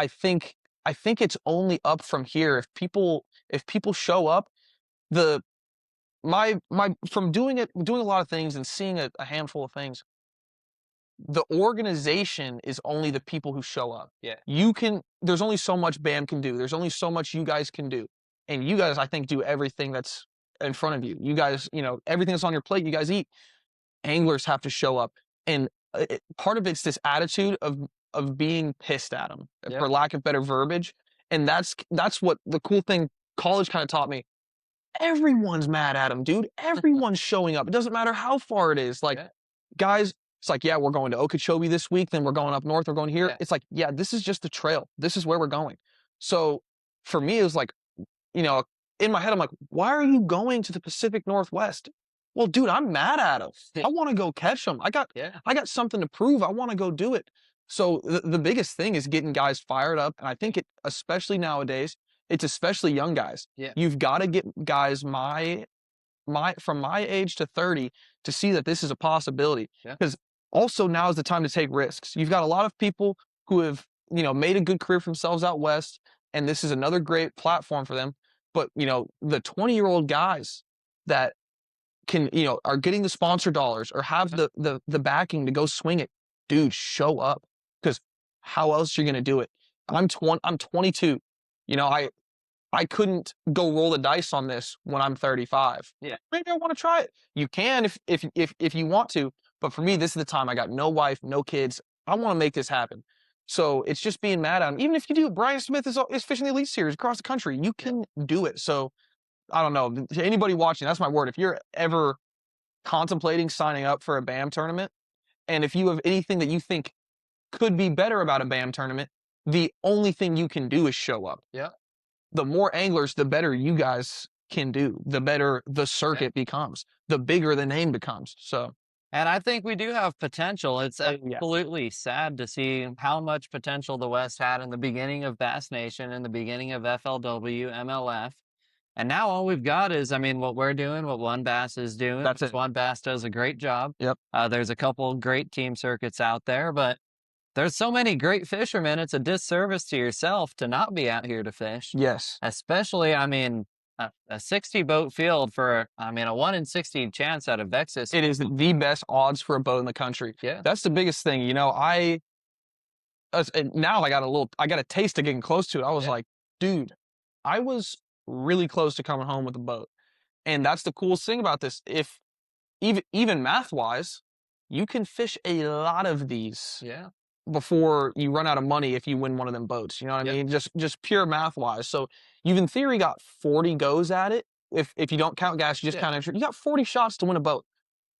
[SPEAKER 11] think it's only up from here. If people show up, from doing a lot of things and seeing a handful of things, the organization is only the people who show up.
[SPEAKER 1] Yeah.
[SPEAKER 11] There's only so much BAM can do. There's only so much you guys can do. And you guys, I think, do everything that's in front of you. You guys, everything that's on your plate, you guys eat. Anglers have to show up. And part of it's this attitude of being pissed at them, for lack of better verbiage. And that's what the cool thing college kind of taught me. Everyone's mad at him, dude. Everyone's showing up. It doesn't matter how far it is. Like, guys, it's like, yeah, we're going to Okeechobee this week, then we're going up north, we're going here. Yeah. It's like, yeah, this is just the trail. This is where we're going. So for me, it was like, in my head, I'm like, why are you going to the Pacific Northwest? Well, dude, I'm mad at them. I want to go catch them. I got something to prove. I want to go do it. So the biggest thing is getting guys fired up. And I think especially nowadays, it's especially young guys.
[SPEAKER 1] Yeah.
[SPEAKER 11] You've got to get guys from my age to 30 to see that this is a possibility. Because also now is the time to take risks. You've got a lot of people who have, made a good career for themselves out west, and this is another great platform for them. But, the 20-year-old guys that can, are getting the sponsor dollars or have the backing to go swing it, dude, show up. Because how else are you going to do it? I'm 22. I couldn't go roll the dice on this when I'm 35.
[SPEAKER 1] Yeah.
[SPEAKER 11] Maybe I want to try it. You can if you want to, but for me, this is the time. I got no wife, no kids. I want to make this happen. So it's just being mad at him. Even if you do, Brian Smith is fishing the Elite Series across the country. You can do it. So I don't know. To anybody watching, that's my word. If you're ever contemplating signing up for a BAM tournament, and if you have anything that you think could be better about a BAM tournament, the only thing you can do is show up.
[SPEAKER 1] Yeah.
[SPEAKER 11] The more anglers, the better you guys can do, the better the circuit becomes, the bigger the name becomes. So,
[SPEAKER 1] and I think we do have potential. It's absolutely sad to see how much potential the West had in the beginning of Bass Nation, in the beginning of FLW, MLF. And now all we've got is, what we're doing, what One Bass is doing.
[SPEAKER 11] That's it.
[SPEAKER 1] One Bass does a great job.
[SPEAKER 11] Yep.
[SPEAKER 1] There's a couple great team circuits out there, but there's so many great fishermen. It's a disservice to yourself to not be out here to fish.
[SPEAKER 11] Yes.
[SPEAKER 1] Especially, a 60 boat field for, a 1 in 60 chance out of Vexus.
[SPEAKER 11] It is the best odds for a boat in the country.
[SPEAKER 1] Yeah.
[SPEAKER 11] That's the biggest thing. Now I got a taste of getting close to it. I was like, dude, I was really close to coming home with a boat. And that's the coolest thing about this. If even math wise, you can fish a lot of these.
[SPEAKER 1] Yeah.
[SPEAKER 11] Before you run out of money if you win one of them boats. You know what I mean? Just pure math wise. So you've in theory got 40 goes at it. If you don't count gas, you just count extra. You got 40 shots to win a boat.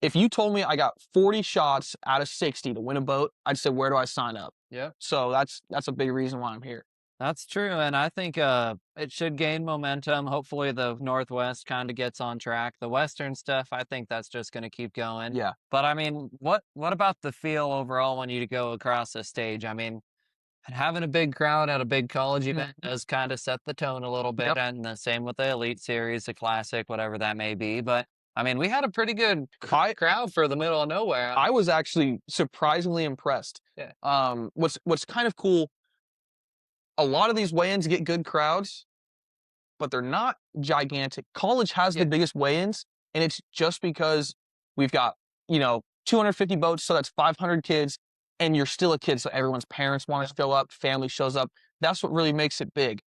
[SPEAKER 11] If you told me I got 40 shots out of 60 to win a boat, I'd say, where do I sign up?
[SPEAKER 1] Yeah.
[SPEAKER 11] So that's a big reason why I'm here.
[SPEAKER 1] That's true, and I think it should gain momentum. Hopefully the Northwest kind of gets on track. The Western stuff, I think that's just going to keep going.
[SPEAKER 11] Yeah.
[SPEAKER 1] But, what about the feel overall when you go across the stage? Having a big crowd at a big college event does kind of set the tone a little bit, and the same with the Elite Series, the Classic, whatever that may be. But, we had a pretty good crowd for the middle of nowhere.
[SPEAKER 11] I was actually surprisingly impressed.
[SPEAKER 1] Yeah.
[SPEAKER 11] What's kind of cool, a lot of these weigh-ins get good crowds, but they're not gigantic. College has the biggest weigh-ins, and it's just because we've got, 250 boats, so that's 500 kids, and you're still a kid, so everyone's parents want to show up, family shows up. That's what really makes it big.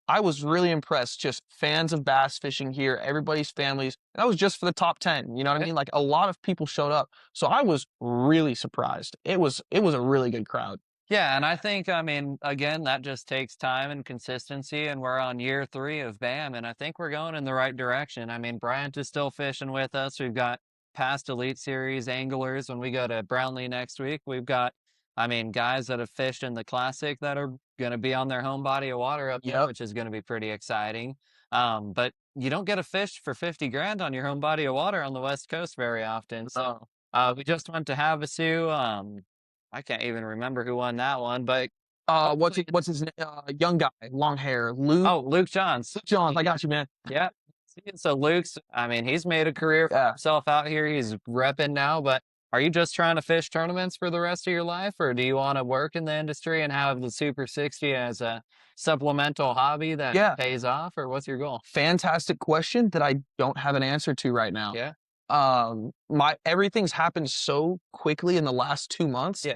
[SPEAKER 11] I was really impressed, just fans of bass fishing here, everybody's families. And that was just for the top 10, you know what I mean? Like, a lot of people showed up. So I was really surprised. It was a really good crowd.
[SPEAKER 1] Yeah, and I think, I mean, again, that just takes time and consistency, and we're on year 3 of BAM, and I think we're going in the right direction. I mean, Bryant is still fishing with us. We've got past Elite Series anglers. When we go to Brownlee next week, we've got, I mean, guys that have fished in the Classic that are going to be on their home body of water up there, which is going to be pretty exciting. But you don't get a fish for 50 grand on your home body of water on the West Coast very often. So we just went to Havasu. I can't even remember who won that one, but
[SPEAKER 11] what's his name? Young guy, long hair, Luke.
[SPEAKER 1] Oh, Luke Johns.
[SPEAKER 11] Luke Johns, I got you, man.
[SPEAKER 1] Yeah. So Luke's, I mean, he's made a career for himself out here. He's repping now, but are you just trying to fish tournaments for the rest of your life, or do you want to work in the industry and have the Super 60 as a supplemental hobby that pays off, or what's your goal?
[SPEAKER 11] Fantastic question that I don't have an answer to right now.
[SPEAKER 1] Yeah.
[SPEAKER 11] Everything's happened so quickly in the last 2 months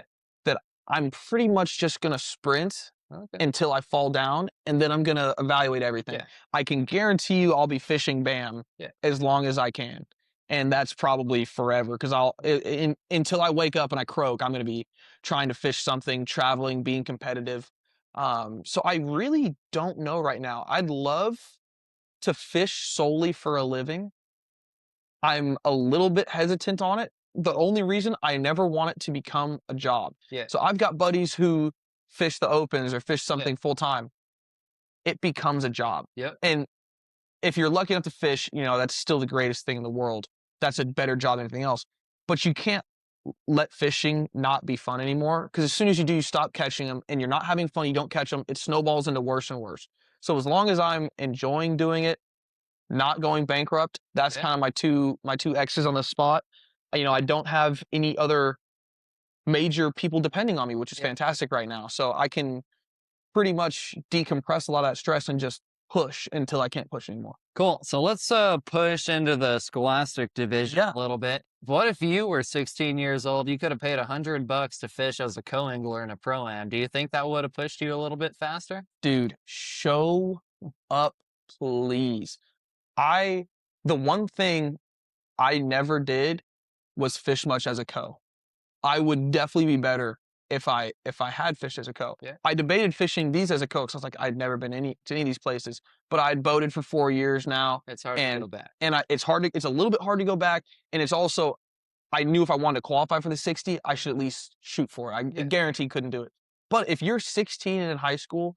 [SPEAKER 11] that I'm pretty much just gonna sprint until I fall down, and then I'm gonna evaluate everything. I can guarantee you I'll be fishing BAM as long as I can, and that's probably forever, because until I wake up and I croak, I'm gonna be trying to fish something, traveling, being competitive. So I really don't know right now. I'd love to fish solely for a living. I'm a little bit hesitant on it. The only reason, I never want it to become a job. So I've got buddies who fish the opens or fish something full time. It becomes a job. And if you're lucky enough to fish, that's still the greatest thing in the world. That's a better job than anything else. But you can't let fishing not be fun anymore, because as soon as you do, you stop catching them, and you're not having fun, you don't catch them, it snowballs into worse and worse. So as long as I'm enjoying doing it, not going bankrupt, that's kind of my two X's on the spot. I don't have any other major people depending on me, which is fantastic right now. So I can pretty much decompress a lot of that stress and just push until I can't push anymore.
[SPEAKER 1] Cool. So let's push into the Scholastic division a little bit. What if you were 16 years old? You could have paid $100 to fish as a co-angler in a pro-am. Do you think that would have pushed you a little bit faster?
[SPEAKER 11] Dude, show up, please. The one thing I never did was fish much as a co. I would definitely be better if I had fished as a co. I debated fishing these as a co, because I was like, I'd never been to any of these places, but I'd boated for 4 years now.
[SPEAKER 1] It's hard to go back.
[SPEAKER 11] And it's a little bit hard to go back. And it's also, I knew if I wanted to qualify for the 60, I should at least shoot for it. I guarantee couldn't do it. But if you're 16 and in high school,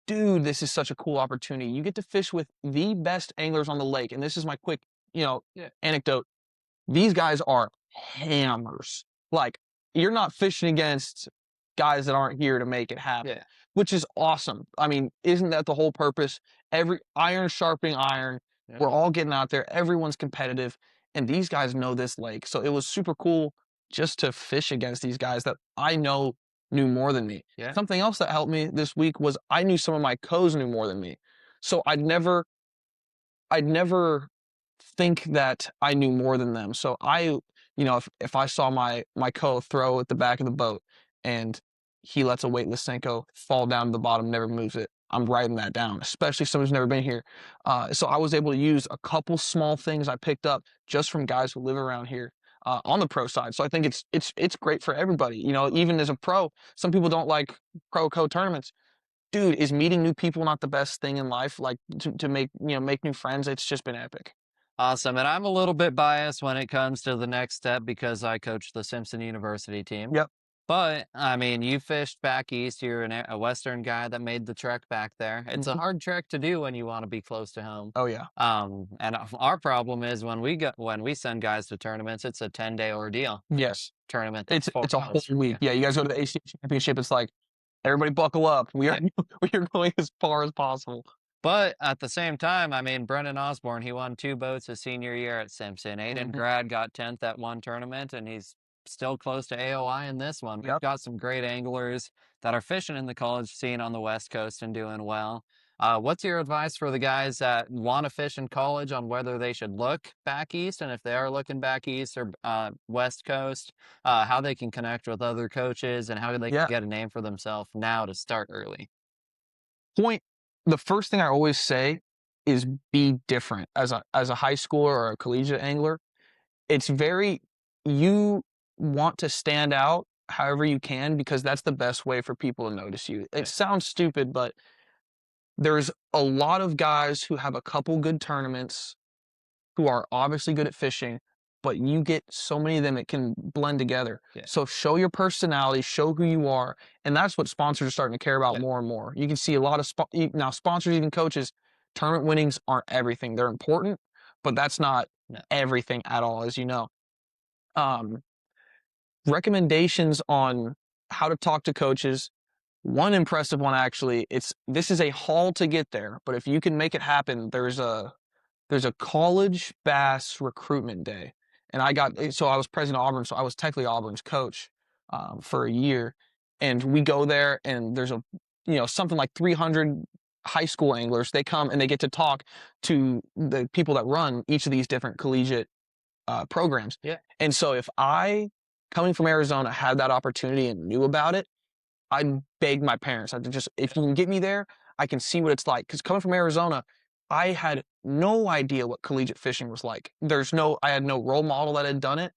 [SPEAKER 11] dude, this is such a cool opportunity. You get to fish with the best anglers on the lake. And this is my quick, anecdote. These guys are hammers. Like, you're not fishing against guys that aren't here to make it happen, which is awesome. I mean, isn't that the whole purpose? Every iron sharpening iron. We're all getting out there. Everyone's competitive. And these guys know this lake. So it was super cool just to fish against these guys that I know knew more than me. Something else that helped me this week was I knew some of my co's knew more than me. So I'd never think that I knew more than them. So if I saw my co throw at the back of the boat and he lets a weightless Senko fall down to the bottom, never moves it, I'm writing that down, especially someone who's never been here. So I was able to use a couple small things I picked up just from guys who live around here on the pro side. So I think it's great for everybody. Even as a pro, some people don't like pro co tournaments. Dude, is meeting new people not the best thing in life? Like to make new friends? It's just been epic.
[SPEAKER 1] Awesome. And I'm a little bit biased when it comes to the next step because I coach the Simpson University team. But, I mean, you fished back east. You're a Western guy that made the trek back there. It's a hard trek to do when you want to be close to home.
[SPEAKER 11] Oh, yeah.
[SPEAKER 1] And our problem is when we send guys to tournaments, it's a 10-day ordeal.
[SPEAKER 11] Yes.
[SPEAKER 1] Tournament.
[SPEAKER 11] It's a whole week. Yeah, you guys go to the ACC Championship. It's like, everybody buckle up. We are going as far as possible.
[SPEAKER 1] But at the same time, I mean, Brendan Osborne, he won 2 boats his senior year at Simpson. Aiden Grad got 10th at one tournament, and he's still close to AOI in this one. We've
[SPEAKER 11] Yep.
[SPEAKER 1] got some great anglers that are fishing in the college scene on the West Coast and doing well. What's your advice for the guys that want to fish in college on whether they should look back east, and if they are looking back east or West Coast, how they can connect with other coaches and how they can get a name for themselves now to start early?
[SPEAKER 11] The first thing I always say is be different. As a high schooler or a collegiate angler, it's you want to stand out however you can, because that's the best way for people to notice you. It sounds stupid, but there's a lot of guys who have a couple good tournaments who are obviously good at fishing, but you get so many of them, it can blend together. So show your personality, show who you are, and that's what sponsors are starting to care about more and more. You can see a lot of now sponsors, even coaches, tournament winnings aren't everything. They're important, but that's not everything at all, as you know. Recommendations on how to talk to coaches. One impressive one, actually, this is a haul to get there, but if you can make it happen, there's a college bass recruitment day. And so I was president of Auburn, so I was technically Auburn's coach for a year. And we go there, and there's something like 300 high school anglers. They come and they get to talk to the people that run each of these different collegiate programs. And so if I, coming from Arizona, had that opportunity and knew about it, I'd beg my parents. If you can get me there, I can see what it's like. Because coming from Arizona, I had no idea what collegiate fishing was like. I had no role model that had done it.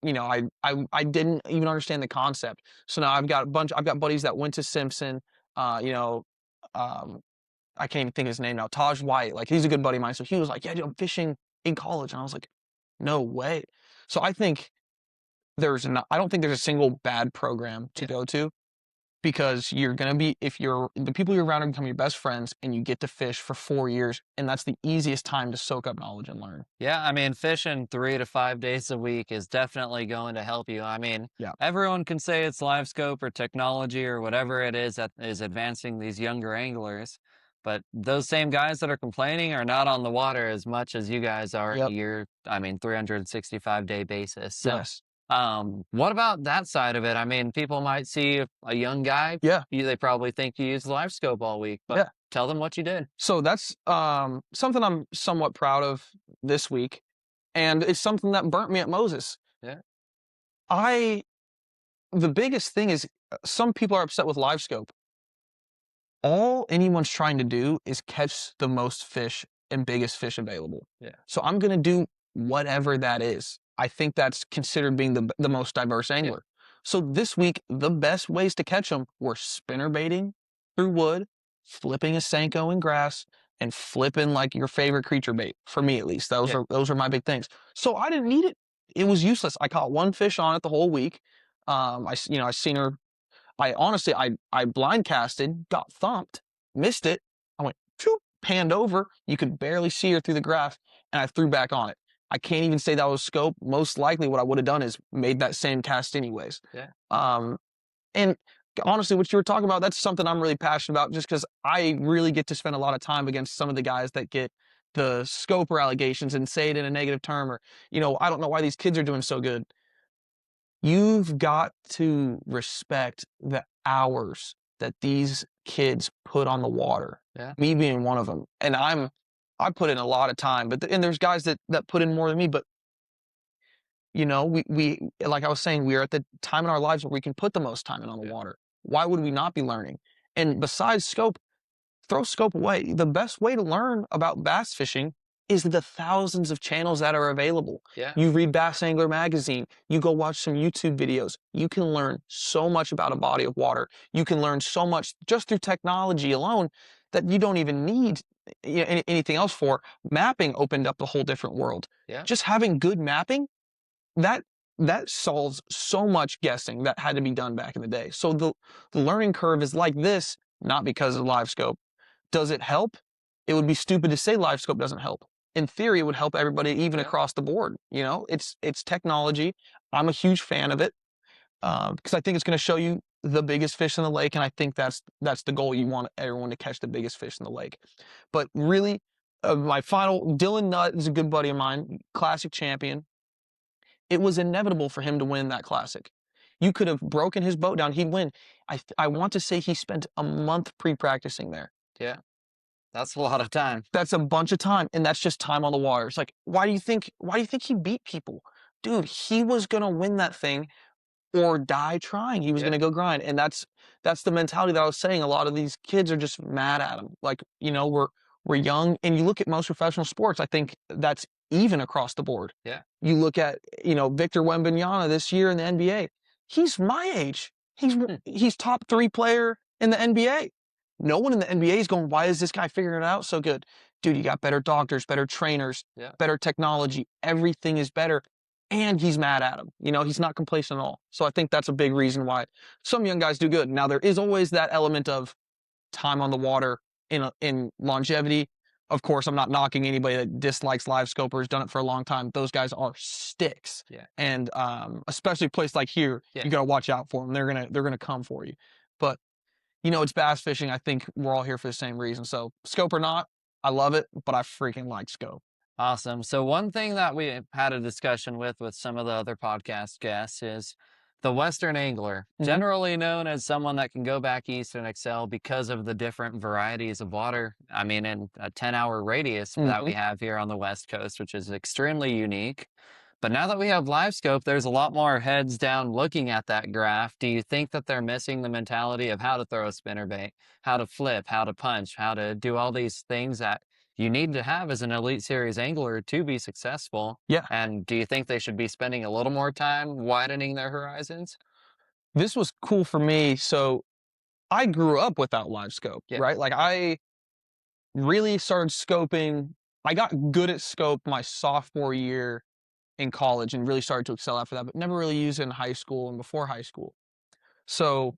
[SPEAKER 11] I didn't even understand the concept. So now I've got buddies that went to Simpson. I can't even think of his name now. Taj White, like, he's a good buddy of mine. So he was like, "Yeah, dude, I'm fishing in college," and I was like, "No way." So I think I don't think there's a single bad program to go to. Because the people you're around are become your best friends, and you get to fish for 4 years, and that's the easiest time to soak up knowledge and learn.
[SPEAKER 1] Yeah, I mean, fishing 3 to 5 days a week is definitely going to help you. I mean, everyone can say it's live scope or technology or whatever it is that is advancing these younger anglers, but those same guys that are complaining are not on the water as much as you guys are in a year, 365-day basis. So, what about that side of it? I mean, people might see a young guy. They probably think you use live scope all week, but tell them what you did.
[SPEAKER 11] So that's something I'm somewhat proud of this week, and it's something that burnt me at Moses. The biggest thing is some people are upset with live scope. All anyone's trying to do is catch the most fish and biggest fish available. So I'm going to do whatever that is. I think that's considered being the most diverse angler. So this week, the best ways to catch them were spinner baiting through wood, flipping a Senko in grass, and flipping like your favorite creature bait. For me, at least, those are my big things. So I didn't need it. It was useless. I caught one fish on it the whole week. I seen her. I blind casted, got thumped, missed it. I went, panned over. You could barely see her through the grass, and I threw back on it. I can't even say that was scope. Most likely what I would have done is made that same cast anyways. And honestly, what you were talking about, that's something I'm really passionate about, just because I really get to spend a lot of time against some of the guys that get the scoper allegations and say it in a negative term, or, I don't know why these kids are doing so good. You've got to respect the hours that these kids put on the water. Me being one of them. And I put in a lot of time, and there's guys that put in more than me, but we like I was saying, we are at the time in our lives where we can put the most time in on the water. Why would we not be learning? And besides scope, throw scope away. The best way to learn about bass fishing is the thousands of channels that are available. You read Bass Angler magazine, you go watch some YouTube videos. You can learn so much about a body of water. You can learn so much just through technology alone that you don't even need anything else for. Mapping opened up a whole different world. Just having good mapping, that solves so much guessing that had to be done back in the day. So the learning curve is like this, not because of live scope. Does it help? It would be stupid to say live scope doesn't help. In theory, it would help everybody even across the board. It's technology. I'm a huge fan of it because I think it's going to show you the biggest fish in the lake, and I think that's the goal. You want everyone to catch the biggest fish in the lake. But really, my final, Dylan Nutt is a good buddy of mine, classic champion. It was inevitable for him to win that classic. You could have broken his boat down, he'd win. I want to say he spent a month pre-practicing there.
[SPEAKER 1] Yeah. That's a lot of time.
[SPEAKER 11] That's a bunch of time, and that's just time on the water. It's like, why do you think he beat people? Dude, he was gonna win that thing or die trying. He was gonna go grind. And that's the mentality that I was saying. A lot of these kids are just mad at him. Like, you know, we're young, and you look at most professional sports, I think that's even across the board.
[SPEAKER 1] Yeah.
[SPEAKER 11] You look at, you know, Victor Wembanyama this year in the NBA. He's my age. He's top 3 player in the NBA. No one in the NBA is going, why is this guy figuring it out so good? Dude, you got better doctors, better trainers, better technology. Everything is better. And he's mad at him. You know, he's not complacent at all. So I think that's a big reason why some young guys do good. Now, there is always that element of time on the water in longevity. Of course, I'm not knocking anybody that dislikes live scopers, done it for a long time. Those guys are sticks.
[SPEAKER 1] Yeah.
[SPEAKER 11] And especially a place like here, you got to watch out for them. They're gonna come for you. But you know, it's bass fishing. I think we're all here for the same reason. So scope or not, I love it, but I freaking like scope.
[SPEAKER 1] Awesome. So one thing that we had a discussion with some of the other podcast guests is the Western angler, generally known as someone that can go back east and excel because of the different varieties of water. I mean, in a 10-hour radius that we have here on the West Coast, which is extremely unique. But now that we have live scope, there's a lot more heads down looking at that graph. Do you think that they're missing the mentality of how to throw a spinnerbait, how to flip, how to punch, how to do all these things that you need to have as an Elite Series angler to be successful?
[SPEAKER 11] Yeah.
[SPEAKER 1] And do you think they should be spending a little more time widening their horizons?
[SPEAKER 11] This was cool for me. So I grew up without live scope, right? Like I really started scoping. I got good at scope my sophomore year in college and really started to excel after that, but never really used it in high school and before high school. So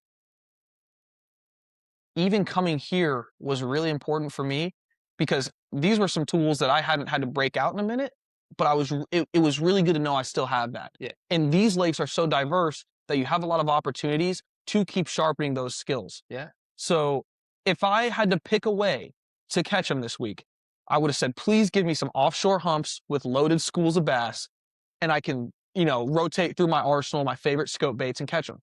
[SPEAKER 11] even coming here was really important for me because these were some tools that I hadn't had to break out in a minute, but it was really good to know I still have that.
[SPEAKER 1] Yeah.
[SPEAKER 11] And these lakes are so diverse that you have a lot of opportunities to keep sharpening those skills.
[SPEAKER 1] Yeah.
[SPEAKER 11] So if I had to pick a way to catch them this week, I would have said, please give me some offshore humps with loaded schools of bass, and I can, you know, rotate through my arsenal, my favorite scope baits, and catch them.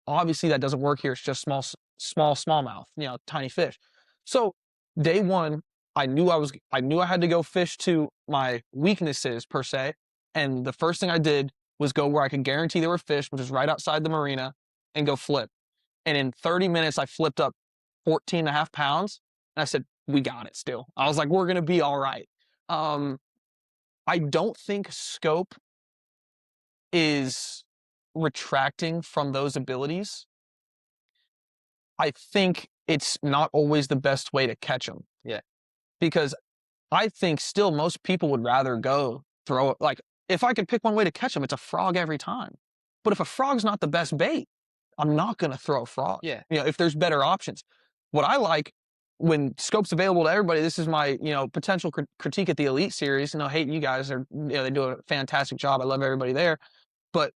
[SPEAKER 11] Obviously, that doesn't work here. It's just smallmouth, you know, tiny fish. So day one, I knew I had to go fish to my weaknesses per se, and the first thing I did was go where I could guarantee there were fish, which is right outside the marina, and go flip. And in 30 minutes, I flipped up 14 and a half pounds, and I said, we got it still. I was like, we're gonna be all right. I don't think scope is retracting from those abilities. I think it's not always the best way to catch them.
[SPEAKER 1] Yeah.
[SPEAKER 11] Because I think still most people would rather go throw it. Like, if I could pick one way to catch them, it's a frog every time. But if a frog's not the best bait, I'm not going to throw a frog.
[SPEAKER 1] Yeah.
[SPEAKER 11] You know, if there's better options. What I like when scope's available to everybody, this is my, you know, potential critique at the Elite Series. You know, you guys are, you know, they do a fantastic job. I love everybody there. But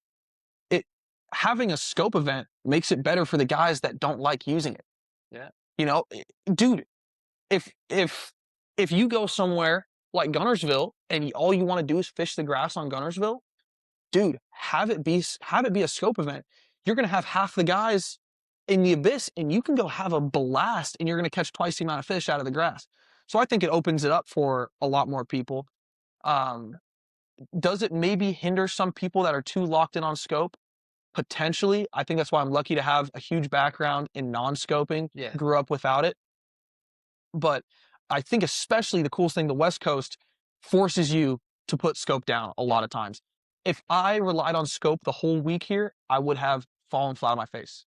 [SPEAKER 11] having a scope event makes it better for the guys that don't like using it.
[SPEAKER 1] Yeah.
[SPEAKER 11] You know, dude, if you go somewhere like Gunnersville and all you want to do is fish the grass on Gunnersville, dude, have it be a scope event. You're going to have half the guys in the abyss and you can go have a blast and you're going to catch twice the amount of fish out of the grass. So I think it opens it up for a lot more people. Does it maybe hinder some people that are too locked in on scope? Potentially. I think that's why I'm lucky to have a huge background in non-scoping.
[SPEAKER 1] Yeah.
[SPEAKER 11] Grew up without it. But I think especially the coolest thing, the West Coast forces you to put scope down a lot of times. If I relied on scope the whole week here, I would have fallen flat on my face.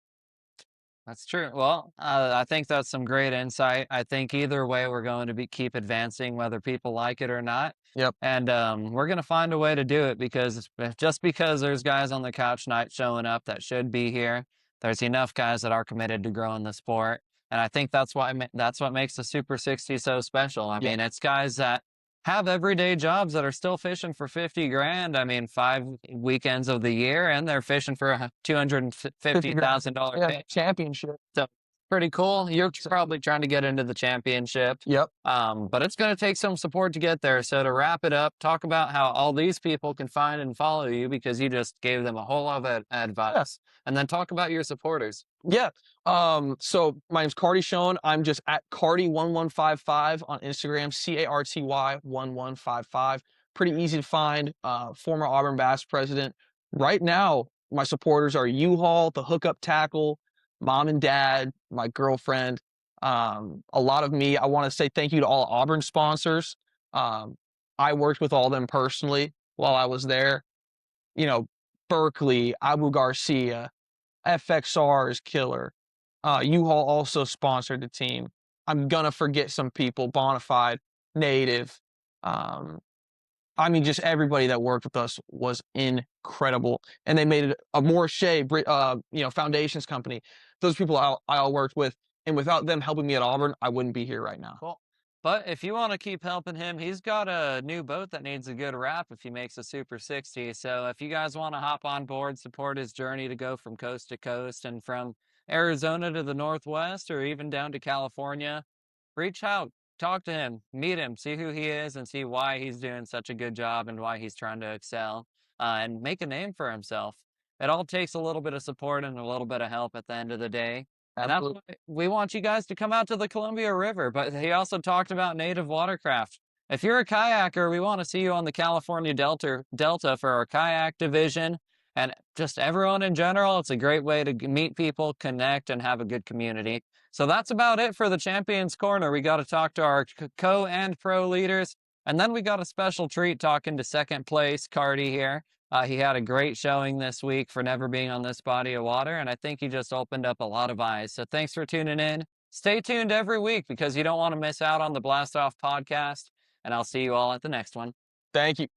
[SPEAKER 1] That's true. Well, I think that's some great insight. I think either way, we're going to keep advancing, whether people like it or not.
[SPEAKER 11] Yep.
[SPEAKER 1] And we're going to find a way to do it because just because there's guys on the couch night showing up that should be here, there's enough guys that are committed to growing the sport. And I think that's what makes the Super 60 so special. I mean, it's guys that have everyday jobs that are still fishing for 50 grand. I mean, 5 weekends of the year, and they're fishing for a $250,000
[SPEAKER 11] championship.
[SPEAKER 1] So Pretty cool. You're probably trying to get into the championship.
[SPEAKER 11] Yep.
[SPEAKER 1] But it's going to take some support to get there. So to wrap it up, talk about how all these people can find and follow you because you just gave them a whole lot of advice. And then talk about your supporters.
[SPEAKER 11] Yeah. So my name's Carty Schoen. I'm just at Carty1155 on Instagram, CARTY1155. Pretty easy to find. Former Auburn Bass president. Right now, my supporters are U-Haul, the Hookup Tackle, Mom and Dad, my girlfriend, a lot of me. I want to say thank you to all Auburn sponsors. I worked with all of them personally while I was there. You know, Berkeley, Abu Garcia, FXR is killer. U-Haul also sponsored the team. I'm gonna forget some people, Bonafide, Native. I mean, just everybody that worked with us was incredible, and they made it a Morrissey, foundations company. Those people I all worked with, and without them helping me at Auburn, I wouldn't be here right now.
[SPEAKER 1] Cool. But if you want to keep helping him, he's got a new boat that needs a good wrap if he makes a Super 60. So if you guys want to hop on board, support his journey to go from coast to coast and from Arizona to the Northwest or even down to California, reach out, talk to him, meet him, see who he is and see why he's doing such a good job and why he's trying to excel and make a name for himself. It all takes a little bit of support and a little bit of help at the end of the day. And that's why we want you guys to come out to the Columbia River. But he also talked about native watercraft. If you're a kayaker, we want to see you on the California Delta for our kayak division. And just everyone in general, it's a great way to meet people, connect, and have a good community. So that's about it for the Champions Corner. We got to talk to our co and pro leaders. And then we got a special treat talking to second place, Carty here. He had a great showing this week for never being on this body of water, and I think he just opened up a lot of eyes. So thanks for tuning in. Stay tuned every week because you don't want to miss out on the Blast Off podcast, and I'll see you all at the next one.
[SPEAKER 11] Thank you.